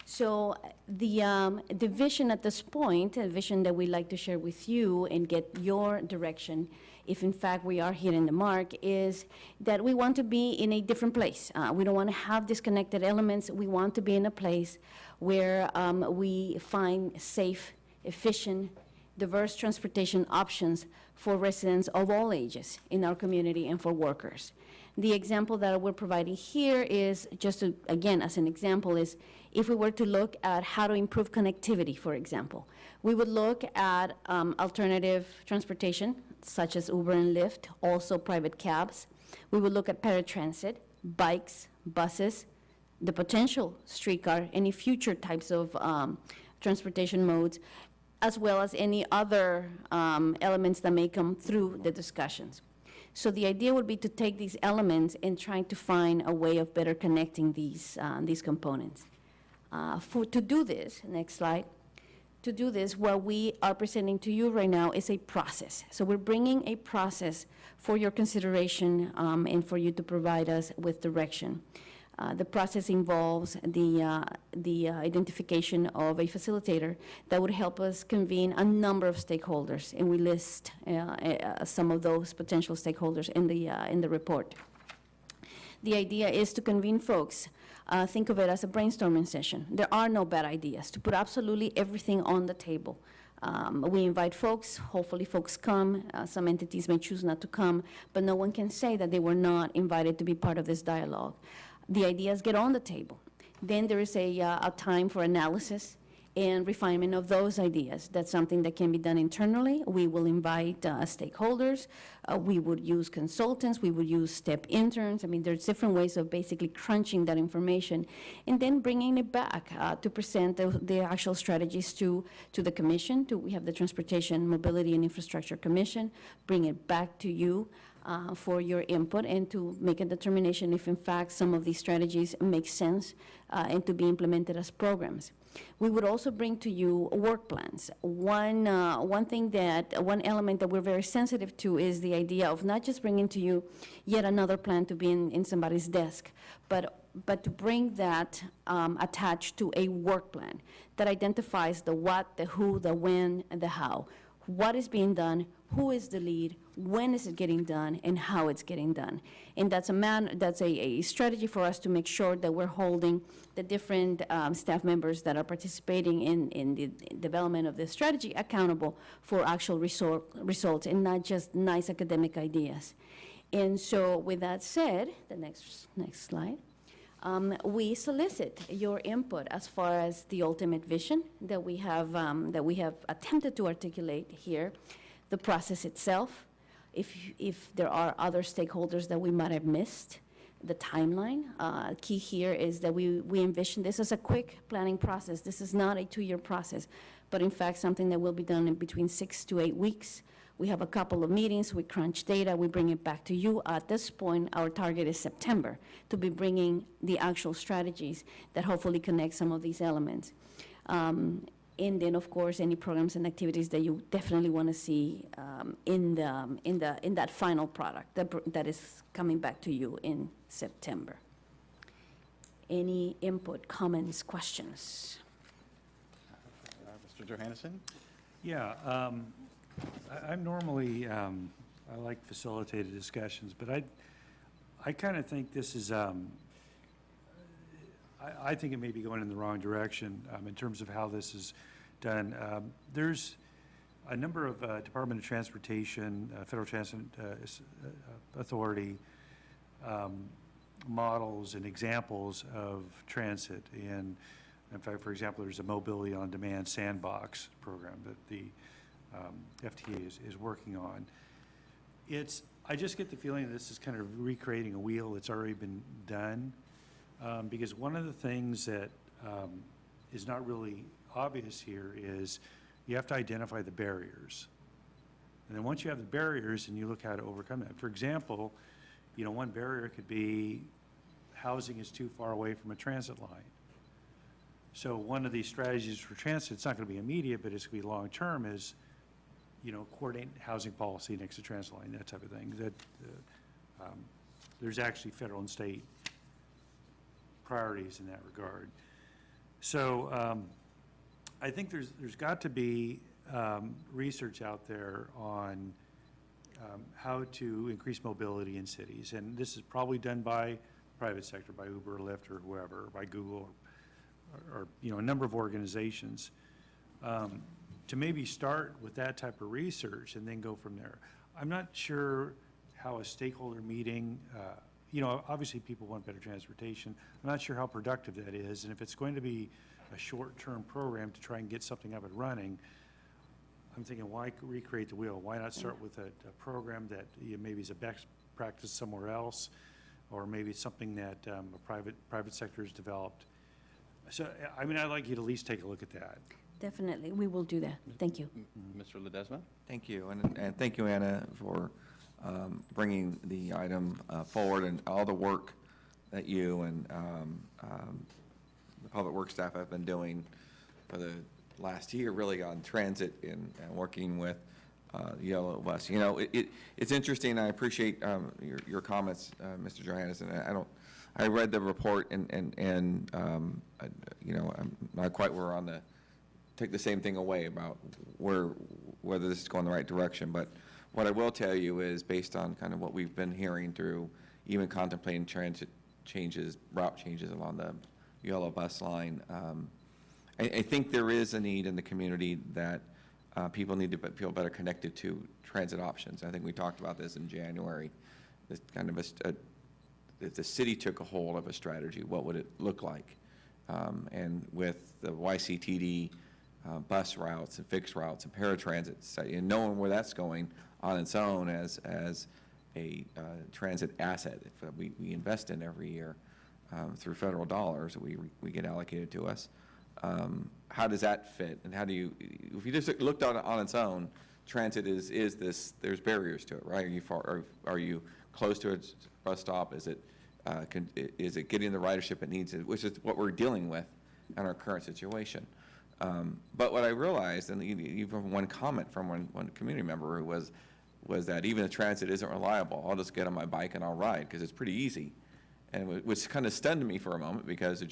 So the vision at this point, a vision that we'd like to share with you and get your direction, if in fact we are hitting the mark, is that we want to be in a different place. We don't want to have disconnected elements. We want to be in a place where we find safe, efficient, diverse transportation options for residents of all ages in our community and for workers. The example that we're providing here is just, again, as an example, is if we were to look at how to improve connectivity, for example, we would look at alternative transportation, such as Uber and Lyft, also private cabs. We would look at paratransit, bikes, buses, the potential streetcar, any future types of transportation modes, as well as any other elements that may come through the discussions. So the idea would be to take these elements and try to find a way of better connecting these components. To do this, next slide, to do this, what we are presenting to you right now is a process. So we're bringing a process for your consideration and for you to provide us with direction. The process involves the identification of a facilitator that would help us convene a number of stakeholders, and we list some of those potential stakeholders in the report. The idea is to convene folks. Think of it as a brainstorming session. There are no bad ideas, to put absolutely everything on the table. We invite folks, hopefully folks come, some entities may choose not to come, but no one can say that they were not invited to be part of this dialogue. The ideas get on the table. Then there is a time for analysis and refinement of those ideas. That's something that can be done internally. We will invite stakeholders. We would use consultants. We would use STEP interns. I mean, there's different ways of basically crunching that information and then bringing it back to present the actual strategies to the commission. We have the Transportation, Mobility, and Infrastructure Commission. Bring it back to you for your input and to make a determination if in fact some of these strategies make sense and to be implemented as programs. We would also bring to you work plans. One element that we're very sensitive to is the idea of not just bringing to you yet another plan to be in somebody's desk, but to bring that attached to a work plan that identifies the what, the who, the when, and the how. What is being done, who is the lead, when is it getting done, and how it's getting done. And that's a strategy for us to make sure that we're holding the different staff members that are participating in the development of the strategy accountable for actual results and not just nice academic ideas. And so with that said, the next slide, we solicit your input as far as the ultimate vision that we have attempted to articulate here, the process itself, if there are other stakeholders that we might have missed, the timeline. Key here is that we envision this as a quick planning process. This is not a 2-year process, but in fact something that will be done in between 6 to 8 weeks. We have a couple of meetings, we crunch data, we bring it back to you. At this point, our target is September to be bringing the actual strategies that hopefully connect some of these elements. And then, of course, any programs and activities that you definitely want to see in that final product that is coming back to you in September. Any input, comments, questions? Mr. Johannesson? Yeah, I'm normally, I like facilitated discussions, but I kind of think this is, I think it may be going in the wrong direction in terms of how this is done. There's a number of Department of Transportation, Federal Transit Authority models and examples of transit. And in fact, for example, there's a Mobility on Demand sandbox program that the FTA is working on. I just get the feeling that this is kind of recreating a wheel that's already been done, because one of the things that is not really obvious here is you have to identify the barriers. And then once you have the barriers and you look how to overcome that. For example, one barrier could be housing is too far away from a transit line. So one of these strategies for transit, it's not going to be immediate, but it's going to be long-term, is, coordinate housing policy next to transit line, that type of thing. There's actually federal and state priorities in that regard. So I think there's got to be research out there on how to increase mobility in cities. And this is probably done by private sector, by Uber or Lyft or whoever, or by Google, or a number of organizations, to maybe start with that type of research and then go from there. I'm not sure how a stakeholder meeting, obviously people want better transportation. I'm not sure how productive that is, and if it's going to be a short-term program to try and get something up and running, I'm thinking, why recreate the wheel? Why not start with a program that maybe is a best practice somewhere else, or maybe it's something that a private sector has developed. So, I'd like you to at least take a look at that. Definitely, we will do that. Thank you. Mr. Ledesma? Thank you, and thank you, Anna, for bringing the item forward, and all the work that you and the Public Works staff have been doing for the last year, really, on transit and working with Yellow Bus. It's interesting. I appreciate your comments, Mr. Johannes, and I read the report, and I'm not quite where on the take the same thing away about whether this is going the right direction. But what I will tell you is, based on kind of what we've been hearing through, even contemplating transit changes, route changes along the Yellow Bus line, I think there is a need in the community that people need to feel better connected to transit options. I think we talked about this in January. This kind of if the city took a hold of a strategy, what would it look like? And with the YCTD bus routes and fixed routes and paratransit, and knowing where that's going on its own as a transit asset that we invest in every year through federal dollars that we get allocated to us. How does that fit? And how do you, if you just looked on its own, transit is this, there's barriers to it, right? Are you close to a bus stop? Is it getting the ridership it needs, which is what we're dealing with in our current situation. But what I realized, and even one comment from one community member who was that even if transit isn't reliable, I'll just get on my bike and I'll ride because it's pretty easy. And which kind of stunned me for a moment, because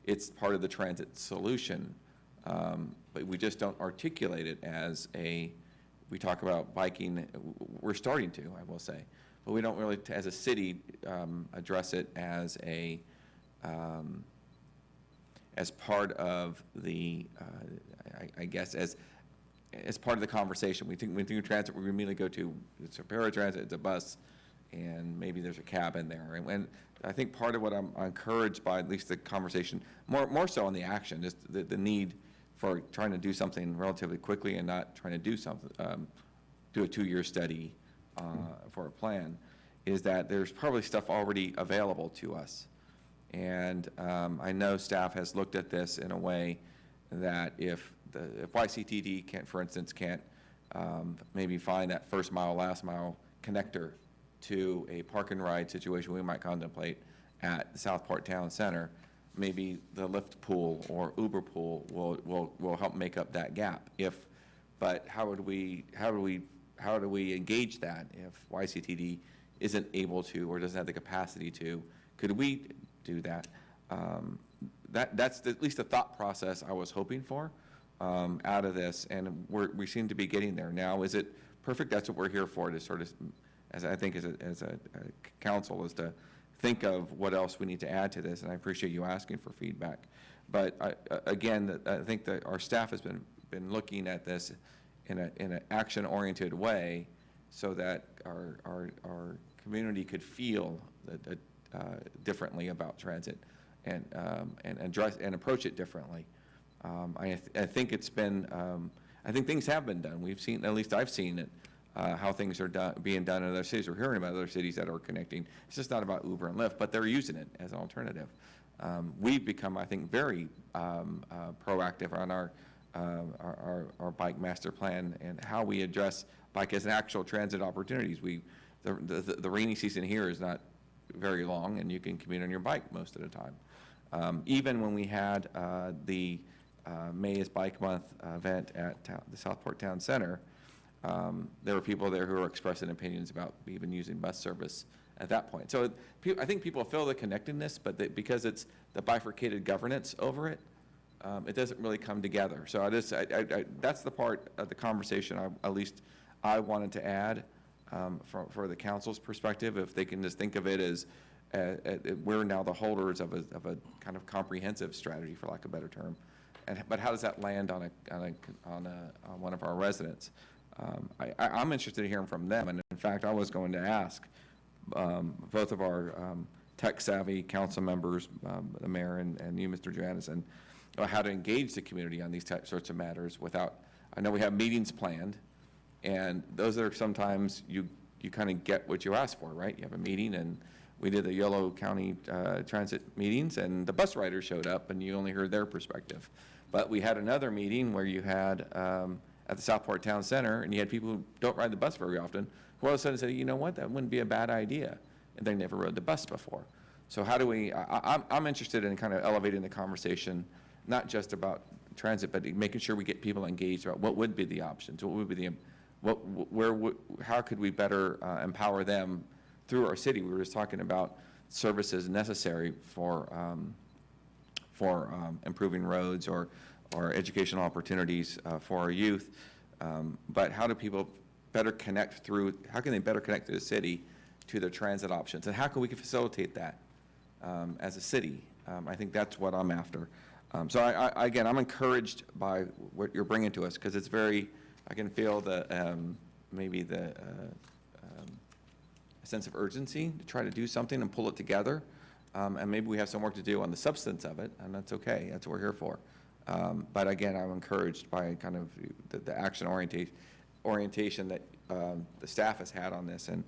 it's part of the transit solution, but we just don't articulate it as we talk about biking, we're starting to, I will say, but we don't really, as a city, address it as part of the, I guess, as part of the conversation. We think of transit, we immediately go to, it's a paratransit, it's a bus, and maybe there's a cab in there. And I think part of what I'm encouraged by, at least the conversation, more so on the action, is the need for trying to do something relatively quickly and not trying to do something, do a 2-year study for a plan, is that there's probably stuff already available to us. And I know staff has looked at this in a way that if YCTD can't, for instance, maybe find that first mile, last mile connector to a park and ride situation we might contemplate at the Southport Town Center, maybe the Lyft pool or Uber pool will help make up that gap. But how do we engage that if YCTD isn't able to or doesn't have the capacity to? Could we do that? That's at least the thought process I was hoping for out of this, and we seem to be getting there now. Is it perfect? That's what we're here for, to sort of, as I think as a council, is to think of what else we need to add to this, and I appreciate you asking for feedback. But again, I think that our staff has been looking at this in an action-oriented way, so that our community could feel differently about transit and address and approach it differently. I think it's been I think things have been done. We've seen, at least I've seen it, how things are being done in other cities. We're hearing about other cities that are connecting. It's just not about Uber and Lyft, but they're using it as an alternative. We've become, I think, very proactive on our bike master plan and how we address bike as an actual transit opportunities. The rainy season here is not very long, and you can commute on your bike most of the time. Even when we had the May is Bike Month event at the Southport Town Center, there were people there who were expressing opinions about even using bus service at that point. So I think people feel the connectedness, but because it's the bifurcated governance over it, it doesn't really come together. So that's the part of the conversation at least I wanted to add for the council's perspective, if they can just think of it as we're now the holders of a kind of comprehensive strategy, for lack of a better term. But how does that land on one of our residents? I'm interested in hearing from them, and in fact, I was going to ask both of our tech-savvy council members, the mayor and you, Mr. Johannesson, how to engage the community on these sorts of matters without, I know we have meetings planned, and those are sometimes you kind of get what you ask for, right? You have a meeting, and we did the Yolo County transit meetings, and the bus riders showed up, and you only heard their perspective. But we had another meeting where you had, at the Southport Town Center, and you had people who don't ride the bus very often, who all of a sudden said, you know what, that wouldn't be a bad idea, and they never rode the bus before. So how do we, I'm interested in kind of elevating the conversation, not just about transit, but making sure we get people engaged about what would be the options, what would be the, how could we better empower them through our city. We were just talking about services necessary for improving roads or educational opportunities for our youth. But how do people better connect how can they better connect to the city to their transit options? And how can we facilitate that as a city? I think that's what I'm after. So again, I'm encouraged by what you're bringing to us, because it's I can feel maybe the sense of urgency to try to do something and pull it together. And maybe we have some work to do on the substance of it, and that's okay. That's what we're here for. But again, I'm encouraged by kind of the action orientation that the staff has had on this, and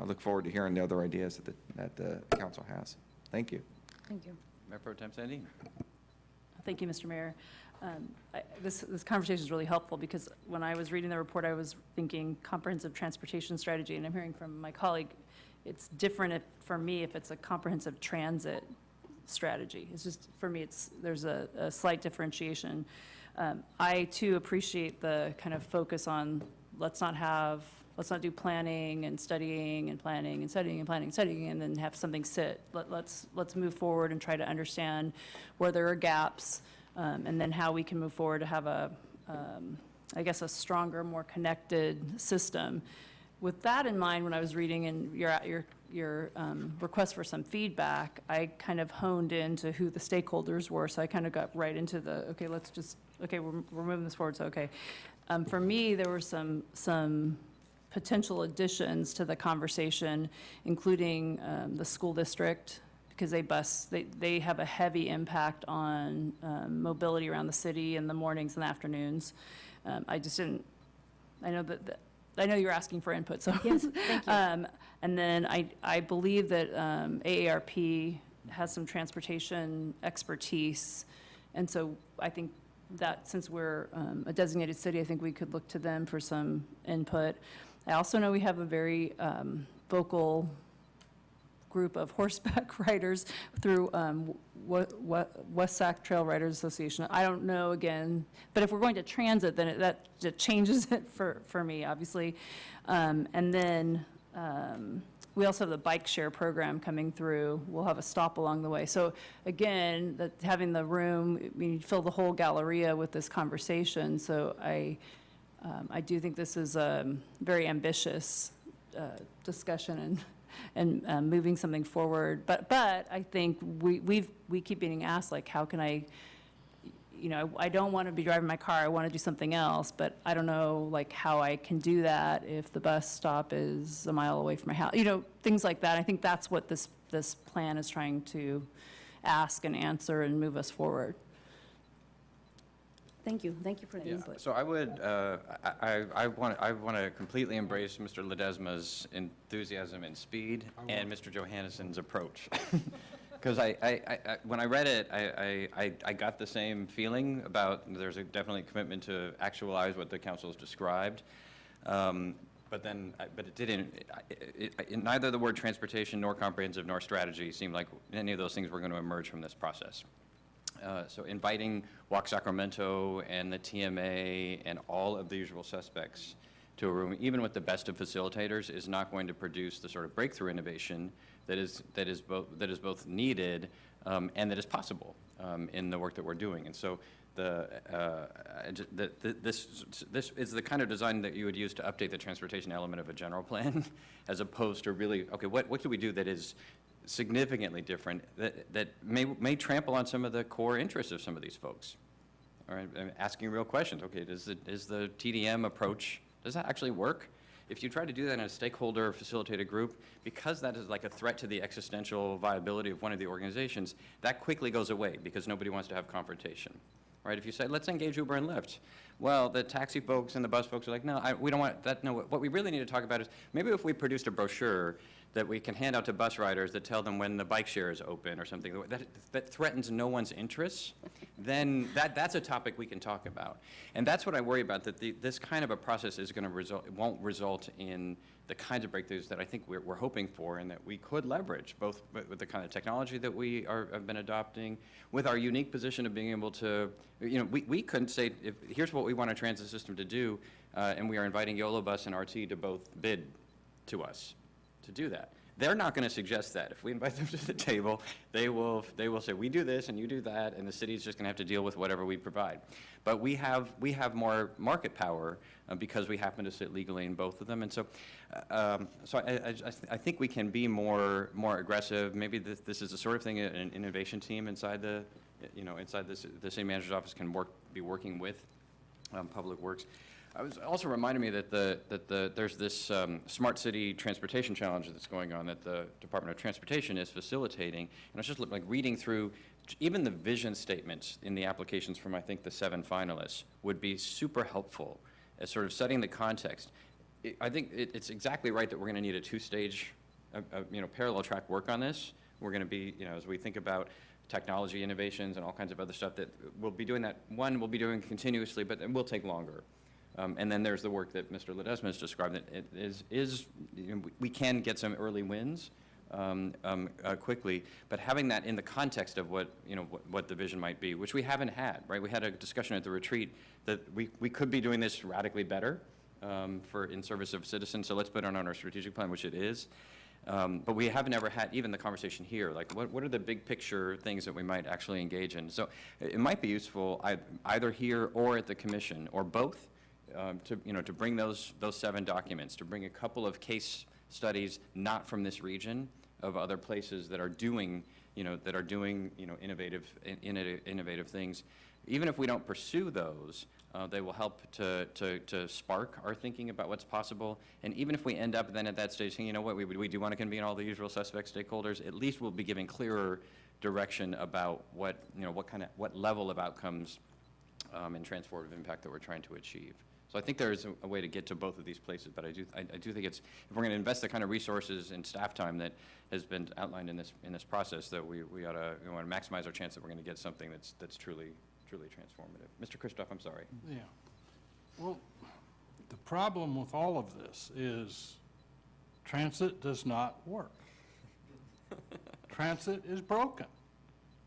look forward to hearing the other ideas that the council has. Thank you. Thank you. Mayor Pro Tem Sandin. Thank you, Mr. Mayor. This conversation is really helpful, because when I was reading the report, I was thinking comprehensive transportation strategy, and I'm hearing from my colleague, it's different for me if it's a comprehensive transit strategy. It's just, for me, there's a slight differentiation. I too appreciate the kind of focus on let's not do planning and studying and planning and studying and planning and studying and then have something sit. Let's move forward and try to understand where there are gaps, and then how we can move forward to have a stronger, more connected system. With that in mind, when I was reading in your request for some feedback, I kind of honed into who the stakeholders were, so I kind of got right into we're moving this forward, so okay. For me, there were some potential additions to the conversation, including the school district, because they have a heavy impact on mobility around the city in the mornings and afternoons. I know you're asking for input, so. Yes, thank you. And then I believe that AARP has some transportation expertise, and so I think that since we're a designated city, I think we could look to them for some input. I also know we have a very vocal group of horseback riders through West Sac Trail Riders Association. I don't know, again, but if we're going to transit, then that changes it for me, obviously. And then we also have the bike share program coming through. We'll have a stop along the way. So again, having the room, you fill the whole Galleria with this conversation. So I do think this is a very ambitious discussion and moving something forward. But I think we keep being asked, like, how can I don't want to be driving my car, I want to do something else, but I don't know, like, how I can do that if the bus stop is a mile away from my house, things like that. I think that's what this plan is trying to ask and answer and move us forward. Thank you for the input. So I would, I want to completely embrace Mr. Ledesma's enthusiasm and speed and Mr. Johanneson's approach. Because when I read it, I got the same feeling about there's definitely a commitment to actualize what the council has described. But it didn't, neither the word transportation nor comprehensive nor strategy seemed like any of those things were going to emerge from this process. So inviting Walk Sacramento and the TMA and all of the usual suspects to a room, even with the best of facilitators, is not going to produce the sort of breakthrough innovation that is both needed and that is possible in the work that we're doing. And so this is the kind of design that you would use to update the transportation element of a general plan, as opposed to really, okay, what can we do that is significantly different, that may trample on some of the core interests of some of these folks. All right, and asking real questions. Okay, is the TDM approach, does that actually work? If you try to do that in a stakeholder facilitated group, because that is like a threat to the existential viability of one of the organizations, that quickly goes away because nobody wants to have confrontation. Right? If you say, let's engage Uber and Lyft, well, the taxi folks and the bus folks are like, no, we don't want that. No, what we really need to talk about is maybe if we produced a brochure that we can hand out to bus riders that tell them when the bike share is open or something that threatens no one's interests, then that's a topic we can talk about. And that's what I worry about, that this kind of a process is going to won't result in the kinds of breakthroughs that I think we're hoping for and that we could leverage, both with the kind of technology that we have been adopting, with our unique position of being able to, we couldn't say, here's what we want a transit system to do, and we are inviting YOLO Bus and RT to both bid to us to do that. They're not going to suggest that. If we invite them to the table, they will say, we do this and you do that, and the city's just going to have to deal with whatever we provide. But we have more market power because we happen to sit legally in both of them. And so I think we can be more aggressive. Maybe this is the sort of thing an innovation team inside the city manager's office can be working with Public Works. I was also reminded me that there's this smart city transportation challenge that's going on that the Department of Transportation is facilitating. And I was just reading through even the vision statements in the applications from, I think, the 7 finalists would be super helpful as sort of setting the context. I think it's exactly right that we're going to need a 2-stage, parallel track work on this. We're going to be, as we think about technology innovations and all kinds of other stuff, that we'll be doing that. One, we'll be doing continuously, but it will take longer. And then there's the work that Mr. Ledesma has described that we can get some early wins quickly, but having that in the context of what the vision might be, which we haven't had, right? We had a discussion at the retreat that we could be doing this radically better in service of citizens, so let's put it on our strategic plan, which it is. But we haven't ever had even the conversation here, like what are the big picture things that we might actually engage in? So it might be useful either here or at the commission, or both, to bring those 7 documents, to bring a couple of case studies not from this region of other places that are doing innovative things. Even if we don't pursue those, they will help to spark our thinking about what's possible. And even if we end up then at that stage saying, we do want to convene all the usual suspect stakeholders, at least we'll be giving clearer direction about what level of outcomes and transformative impact that we're trying to achieve. So I think there is a way to get to both of these places, but I do think if we're going to invest the kind of resources and staff time that has been outlined in this process, that we want to maximize our chance that we're going to get something that's truly transformative. Mr. Christoph, I'm sorry. Yeah. Well, the problem with all of this is transit does not work. Transit is broken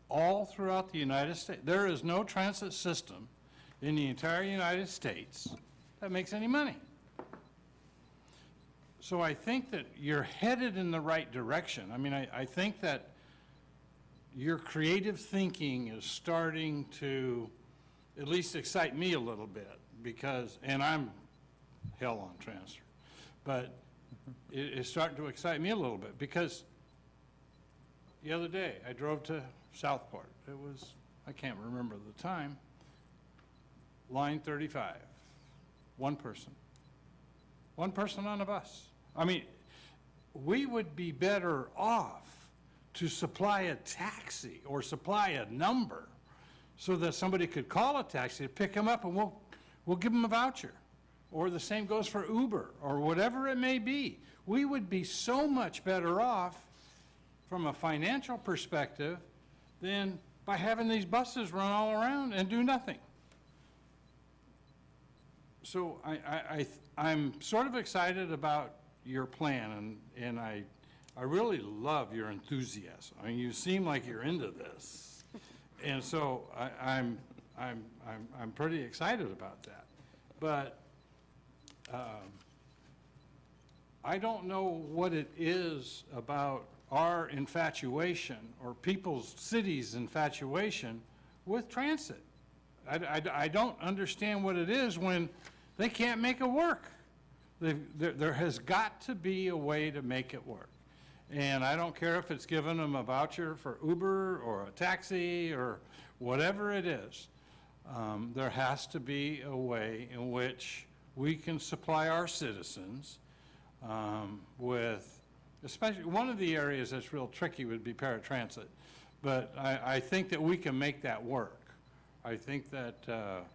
all throughout the United States. There is no transit system in the entire United States that makes any money. So I think that you're headed in the right direction. I mean, I think that your creative thinking is starting to at least excite me a little bit, and I'm hell on transfer, but it's starting to excite me a little bit, because the other day I drove to Southport. It was, I can't remember the time, line 35, one person on a bus. I mean, we would be better off to supply a taxi or supply a number so that somebody could call a taxi to pick them up, and we'll give them a voucher. Or the same goes for Uber, or whatever it may be. We would be so much better off from a financial perspective than by having these buses run all around and do nothing. So I'm sort of excited about your plan, and I really love your enthusiasm. I mean, you seem like you're into this. And so I'm pretty excited about that. But I don't know what it is about our infatuation or people's cities' infatuation with transit. I don't understand what it is when they can't make it work. There has got to be a way to make it work. And I don't care if it's giving them a voucher for Uber or a taxi or whatever it is. There has to be a way in which we can supply our citizens with, especially, one of the areas that's real tricky would be paratransit. But I think that we can make that work. I think that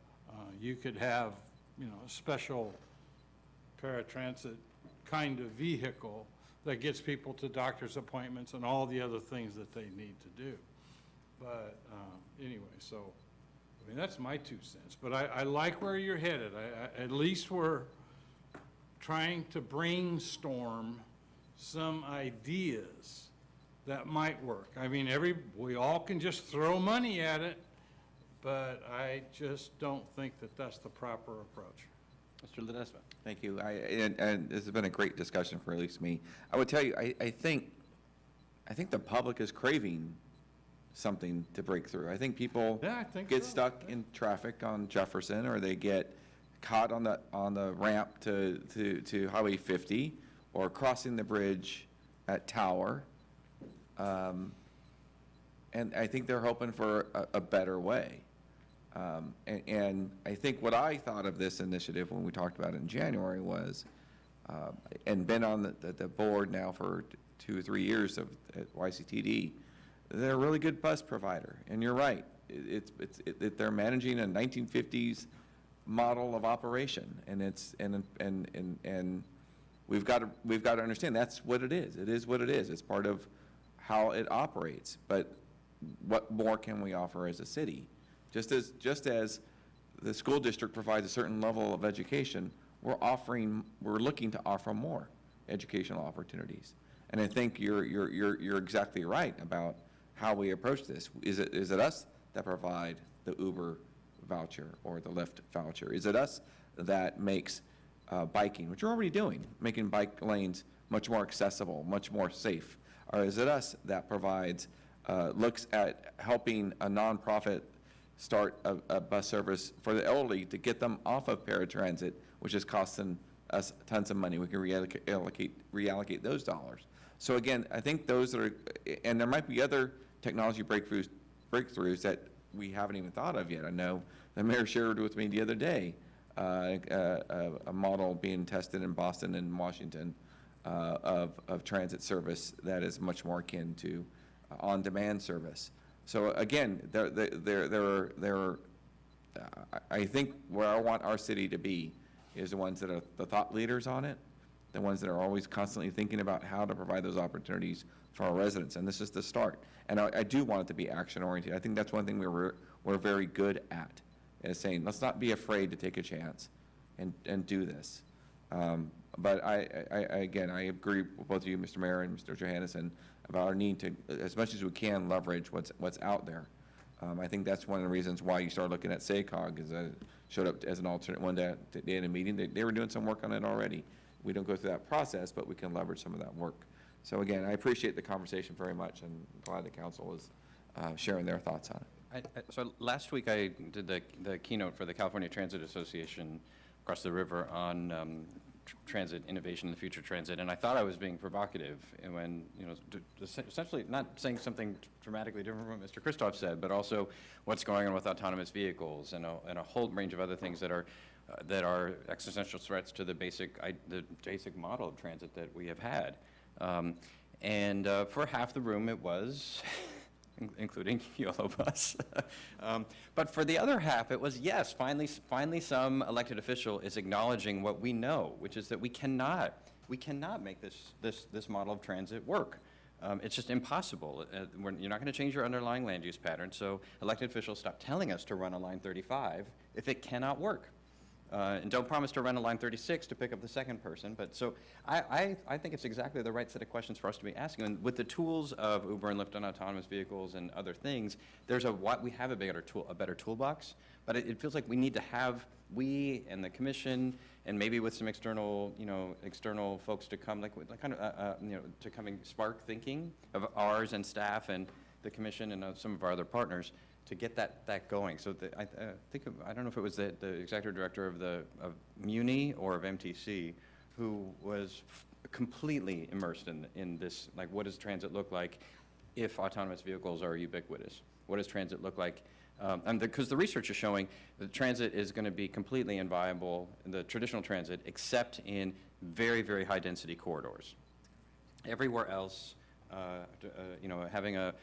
you could have, a special paratransit kind of vehicle that gets people to doctor's appointments and all the other things that they need to do. But anyway, so, I mean, that's my 2 cents. But I like where you're headed. At least we're trying to brainstorm some ideas that might work. I mean, we all can just throw money at it, but I just don't think that that's the proper approach. Mr. Ledesma. Thank you. And this has been a great discussion for at least me. I would tell you, I think the public is craving something to break through. I think people get stuck in traffic on Jefferson, or they get caught on the ramp to Highway 50, or crossing the bridge at Tower. And I think they're hoping for a better way. And I think what I thought of this initiative when we talked about it in January was, and been on the board now for 2 or 3 years at YCTD, they're a really good bus provider. And you're right, they're managing a 1950s model of operation, and we've got to understand that's what it is. It is what it is. It's part of how it operates. But what more can we offer as a city? Just as the school district provides a certain level of education, we're looking to offer more educational opportunities. And I think you're exactly right about how we approach this. Is it us that provide the Uber voucher or the Lyft voucher? Is it us that makes biking, which we're already doing, making bike lanes much more accessible, much more safe? Or is it us that provides, looks at helping a nonprofit start a bus service for the elderly to get them off of paratransit, which is costing us tons of money? We can reallocate those dollars. So again, I think those that are, and there might be other technology breakthroughs that we haven't even thought of yet. I know the mayor shared with me the other day a model being tested in Boston and Washington of transit service that is much more akin to on-demand service. So again, I think where I want our city to be is the ones that are the thought leaders on it, the ones that are always constantly thinking about how to provide those opportunities for our residents. And this is the start. And I do want it to be action-oriented. I think that's one thing we're very good at, is saying, let's not be afraid to take a chance and do this. But again, I agree with both of you, Mr. Mayor and Mr. Johannesson, about our need to, as much as we can, leverage what's out there. I think that's one of the reasons why you started looking at SACOG, is showed up as an alternate one day in a meeting. They were doing some work on it already. We don't go through that process, but we can leverage some of that work. So again, I appreciate the conversation very much, and glad the council is sharing their thoughts on it. So last week I did the keynote for the California Transit Association across the river on transit innovation in the future transit, and I thought I was being provocative when, essentially not saying something dramatically different from what Mr. Christoph said, but also what's going on with autonomous vehicles and a whole range of other things that are existential threats to the basic model of transit that we have had. And for half the room, it was including YOLO Bus. But for the other half, it was, yes, finally some elected official is acknowledging what we know, which is that we cannot make this model of transit work. It's just impossible. You're not going to change your underlying land use pattern, so elected officials stop telling us to run a line 35 if it cannot work. And don't promise to run a line 36 to pick up the second person. But so I think it's exactly the right set of questions for us to be asking. And with the tools of Uber and Lyft on autonomous vehicles and other things, we have a better toolbox. But it feels like we need to have, we and the commission, and maybe with some external folks to come, to come and spark thinking of ours and staff and the commission and some of our other partners, to get that going. So I don't know if it was the executive director of Muni or of MTC who was completely immersed in this, like, what does transit look like if autonomous vehicles are ubiquitous? What does transit look like? Because the research is showing that transit is going to be completely inviable, the traditional transit, except in very, very high density corridors. Everywhere else, having a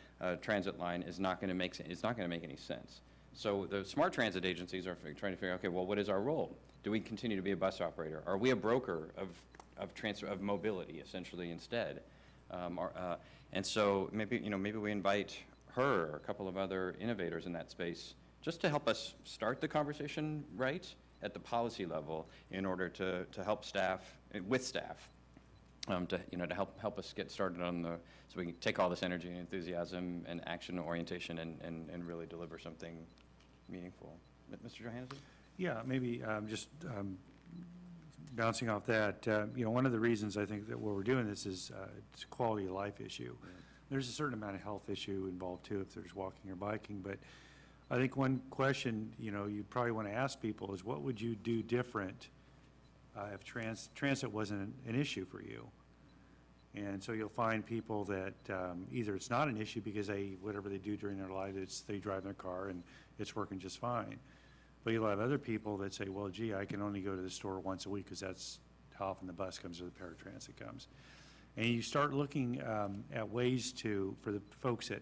transit line is not going to make any sense. So the smart transit agencies are trying to figure out, okay, well, what is our role? Do we continue to be a bus operator? Are we a broker of mobility, essentially, instead? And so maybe we invite her or a couple of other innovators in that space just to help us start the conversation right at the policy level in order to help staff, to help us get started on so we can take all this energy and enthusiasm and action orientation and really deliver something meaningful. Mr. Johannesson? Yeah, maybe just bouncing off that, one of the reasons I think that what we're doing this is it's a quality of life issue. Yeah. There's a certain amount of health issue involved too if there's walking or biking, but I think one question you probably want to ask people is, what would you do different if transit wasn't an issue for you? And so you'll find people that either it's not an issue because whatever they do during their life, they drive their car and it's working just fine. But you'll have other people that say, well, gee, I can only go to the store once a week because that's how often the bus comes or the paratransit comes. And you start looking at ways for the folks that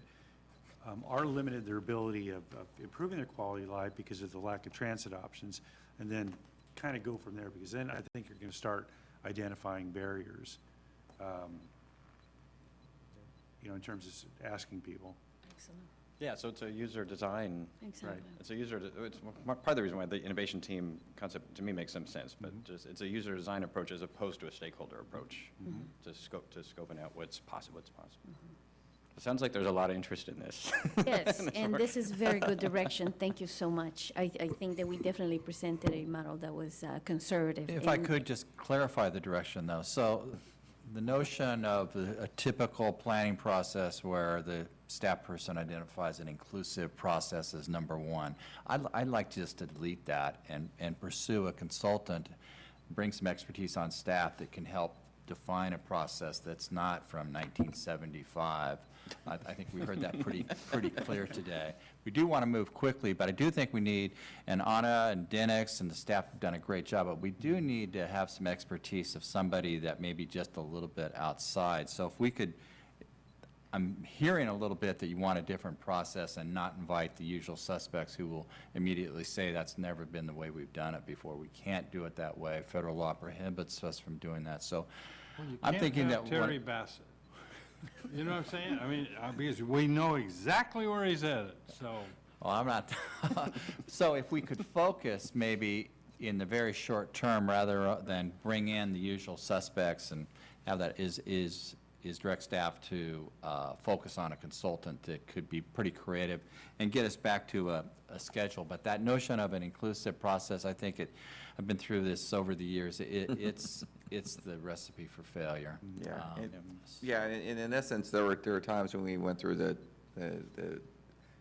are limited their ability of improving their quality of life because of the lack of transit options, and then kind of go from there, because then I think you're going to start identifying barriers, in terms of asking people. Excellent. Yeah, so it's a user design. Exactly. Right. It's part of the reason why the innovation team concept to me makes some sense, but just it's a user design approach as opposed to a stakeholder approach to scoping out what's possible. It sounds like there's a lot of interest in this. Yes, and this is very good direction. Thank you so much. I think that we definitely presented a model that was conservative. If I could just clarify the direction, though. So the notion of a typical planning process where the staff person identifies an inclusive process as number one, I'd like just to delete that and pursue a consultant, bring some expertise on staff that can help define a process that's not from 1975. I think we heard that pretty clear today. We do want to move quickly, but I do think we need, and Anna and Denix and the staff have done a great job, but we do need to have some expertise of somebody that may be just a little bit outside. So if we could, I'm hearing a little bit that you want a different process and not invite the usual suspects who will immediately say that's never been the way we've done it before. We can't do it that way. Federal law prohibits us from doing that. So I'm thinking that Terry Bassett. You know what I'm saying? I mean, because we know exactly where he's headed, so. Well, I'm not. So if we could focus maybe in the very short term rather than bring in the usual suspects and have that is direct staff to focus on a consultant that could be pretty creative and get us back to a schedule. But that notion of an inclusive process, I think I've been through this over the years. It's the recipe for failure. Yeah, and in essence, there were times when we went through the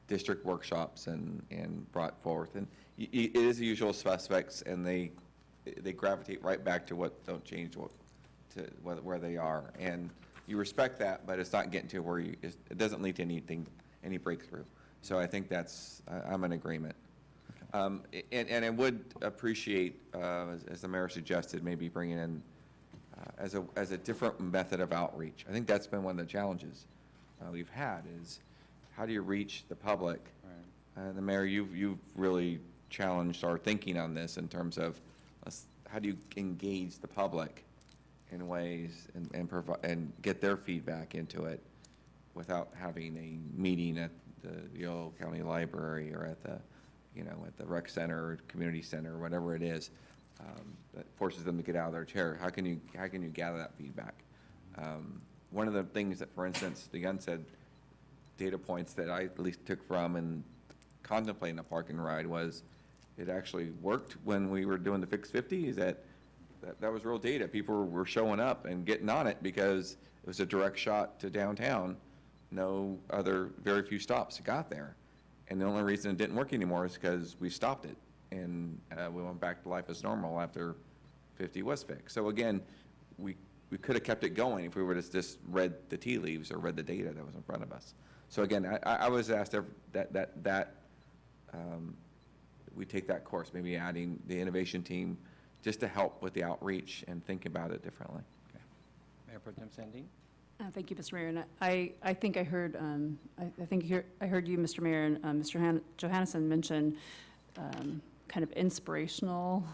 district workshops and brought forth, and it is the usual suspects, and they gravitate right back to don't change where they are, and you respect that, but it's not getting to where it doesn't lead to any breakthrough. So I think I'm in agreement. And I would appreciate, as the mayor suggested, maybe bringing in as a different method of outreach. I think that's been one of the challenges we've had is how do you reach the public? The mayor, you've really challenged our thinking on this in terms of how do you engage the public in ways and provide and get their feedback into it without having a meeting at the Yolo County Library or at the, at the rec center or community center or whatever it is, that forces them to get out of their chair. How can you gather that feedback? One of the things that, for instance, the unsaid data points that I at least took from and contemplating a park and ride was it actually worked when we were doing the Fix 50, is that was real data. People were showing up and getting on it because it was a direct shot to downtown. Very few stops got there. And the only reason it didn't work anymore is because we stopped it. And we went back to life as normal after 50 was fixed. So again, we could have kept it going if we would have just read the tea leaves or read the data that was in front of us. So again, I was asked that we take that course, maybe adding the innovation team just to help with the outreach and think about it differently. Okay. Mayor Pro Tem Sandin? Thank you, Mr. Mayor. And I think I heard, I heard you, Mr. Mayor, and Mr. Johannesson mention kind of inspirational,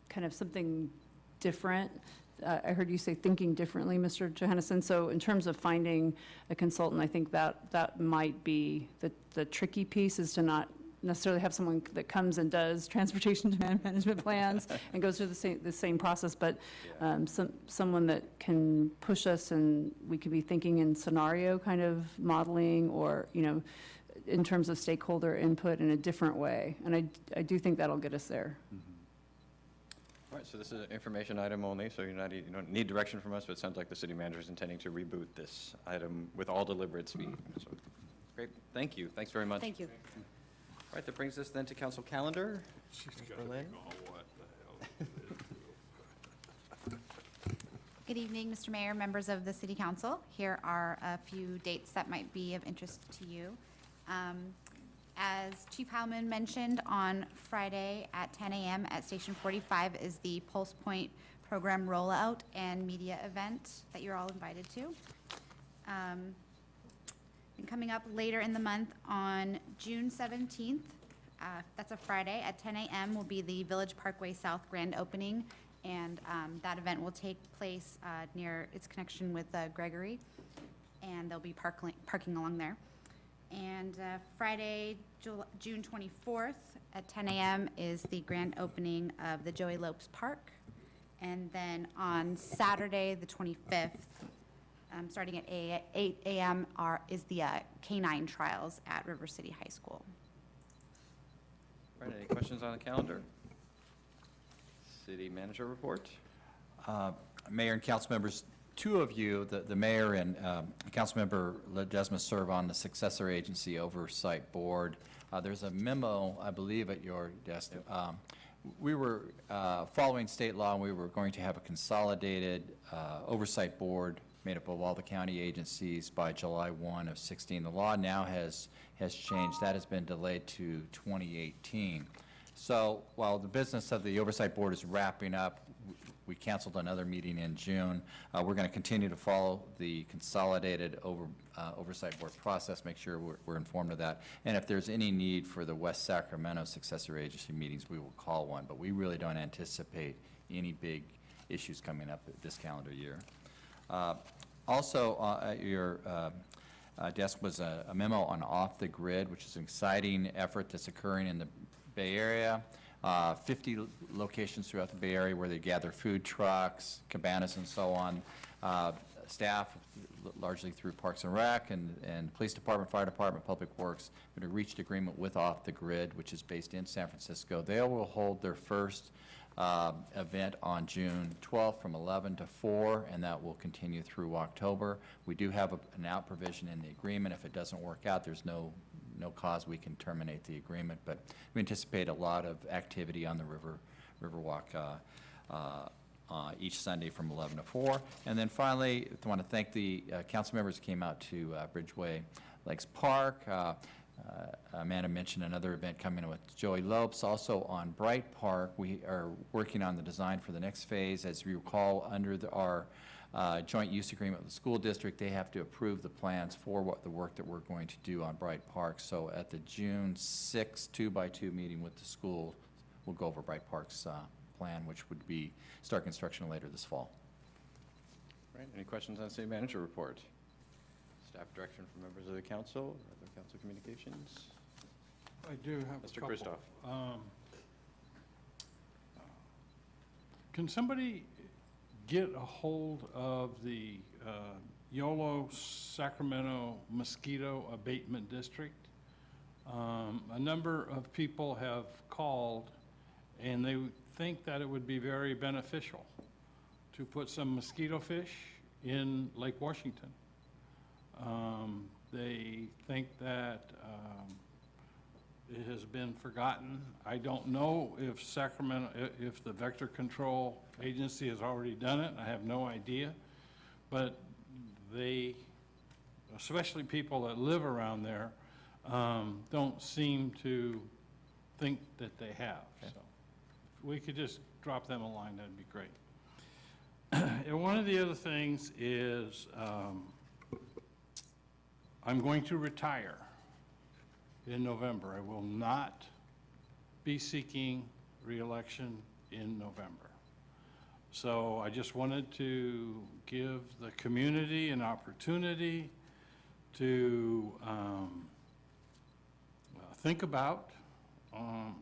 kind of something different. I heard you say thinking differently, Mr. Johannesson. So in terms of finding a consultant, I think that might be the tricky piece, is to not necessarily have someone that comes and does transportation demand management plans and goes through the same process, but someone that can push us, and we could be thinking in scenario kind of modeling, or, in terms of stakeholder input in a different way. And I do think that'll get us there. All right, so this is an information item only, so you don't need direction from us, but it sounds like the city manager is intending to reboot this item with all deliberate speed. So, great, thank you. Thanks very much. Thank you. All right, that brings us then to council calendar. Berlin. Good evening, Mr. Mayor, members of the City Council. Here are a few dates that might be of interest to you. As Chief Howman mentioned, on Friday at 10 a.m. at Station 45 is the Pulse Point program rollout and media event that you're all invited to. And coming up later in the month on June 17th, that's a Friday, at 10 a.m. will be the Village Parkway South grand opening, and that event will take place near its connection with Gregory, and there'll be parking along there. And Friday, June 24th at 10 a.m. is the grand opening of the Joey Lopes Park. And then on Saturday, the 25th, starting at 8 a.m. is the K-9 trials at River City High School. All right, any questions on the calendar? City manager report. Mayor and council members, two of you, the mayor and Councilmember Ledesma, serve on the Successor Agency Oversight Board. There's a memo, I believe, at your desk. We were following state law, and we were going to have a consolidated oversight board made up of all the county agencies by July 1 of 16. The law now has changed. That has been delayed to 2018. So while the business of the oversight board is wrapping up, we canceled another meeting in June. We're going to continue to follow the consolidated oversight board process, make sure we're informed of that. And if there's any need for the West Sacramento Successor Agency meetings, we will call one. But we really don't anticipate any big issues coming up this calendar year. Also, at your desk was a memo on Off the Grid, which is an exciting effort that's occurring in the Bay Area. 50 locations throughout the Bay Area where they gather food trucks, cabanas, and so on. Staff, largely through Parks and Rec and Police Department, Fire Department, Public Works, have reached agreement with Off the Grid, which is based in San Francisco. They will hold their first event on June 12th from 11 to 4, and that will continue through October. We do have an out provision in the agreement. If it doesn't work out, there's no cause we can terminate the agreement, but we anticipate a lot of activity on the Riverwalk each Sunday from 11 to 4. And then finally, I want to thank the council members who came out to Bridgeway Lakes Park. Amanda mentioned another event coming with Joey Lopes. Also on Bright Park, we are working on the design for the next phase. As we recall, under our joint use agreement with the school district. They have to approve the plans for what the work that we're going to do on Bright Park. So at the June 6th 2x2 meeting with the school, we'll go over Bright Park's plan, which would be start construction later this fall. Right, any questions on city manager report? Staff direction from members of the council, other council communications? I do have a Mr. couple. Christoph. Can somebody get a hold of the YOLO Sacramento Mosquito Abatement District? A number of people have called, and they think that it would be very beneficial to put some mosquito fish in Lake Washington. They think that it has been forgotten. I don't know if Sacramento, if the Vector Control Agency has already done it. I have no idea. But they, especially people that live around there, don't seem to think that they have. So if we could just drop them a line, that'd be great. And one of the other things is I'm going to retire in November. I will not be seeking reelection in November. So I just wanted to give the community an opportunity to think about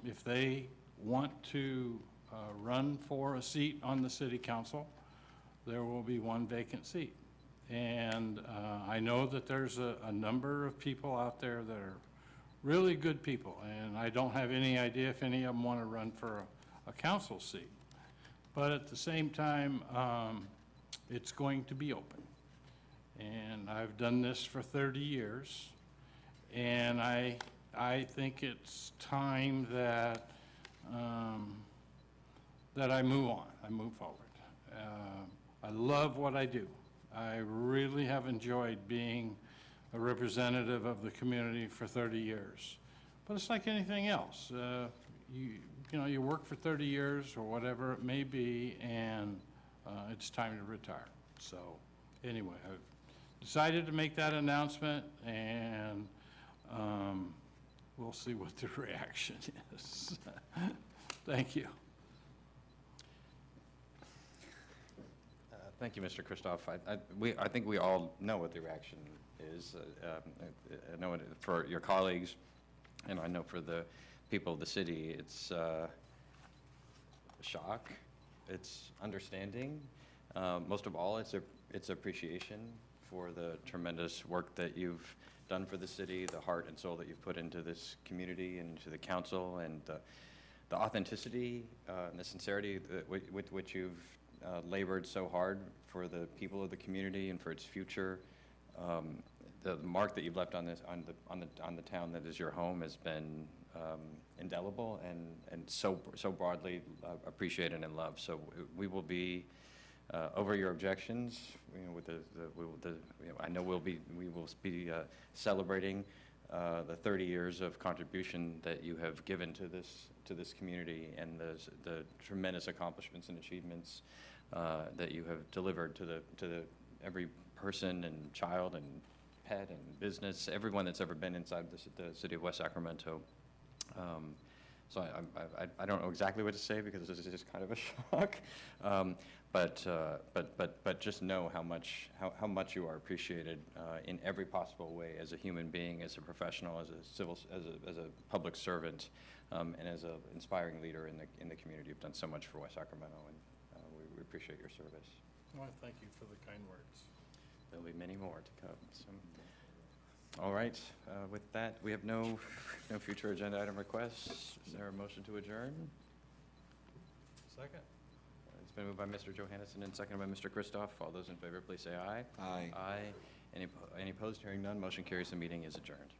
if they want to run for a seat on the city council. There will be one vacant seat. And I know that there's a number of people out there that are really good people, and I don't have any idea if any of them want to run for a council seat. But at the same time, it's going to be open. And I've done this for 30 years, and I think it's time that that I move on, I move forward. I love what I do. I really have enjoyed being a representative of the community for 30 years. But it's like anything else. You know, you work for 30 years or whatever it may be, and it's time to retire. So anyway, I've decided to make that announcement, and we'll see what the reaction is. Thank you. Thank you, Mr. Christoph. I think we all know what the reaction is. I know for your colleagues, and I know for the people of the city, it's shock, it's understanding. Most of all, it's appreciation for the tremendous work that you've done for the city, the heart and soul that you've put into this community and to the council, and the authenticity and the sincerity with which you've labored so hard for the people of the community and for its future. The mark that you've left on the town that is your home has been indelible and so broadly appreciated and loved. So we will be over your objections. You know, with I know we will be celebrating the 30 years of contribution that you have given to this community, and the tremendous accomplishments and achievements that you have delivered to every person and child and pet and business, everyone that's ever been inside the city of West Sacramento. So I don't know exactly what to say because this is just kind of a shock, but just know how much you are appreciated in every possible way, as a human being, as a professional, as a public servant, and as an inspiring leader in the community. You've done so much for West Sacramento, and we appreciate your service. Well, thank you for the kind words. There'll be many more to come. So, all right, with that, we have no future agenda item requests. Is there a motion to adjourn? Second. It's been moved by Mr. Johannesson and seconded by Mr. Christoph. All those in favor, please say aye. Aye. Aye. Any opposed? Hearing none, motion carries. The meeting is adjourned.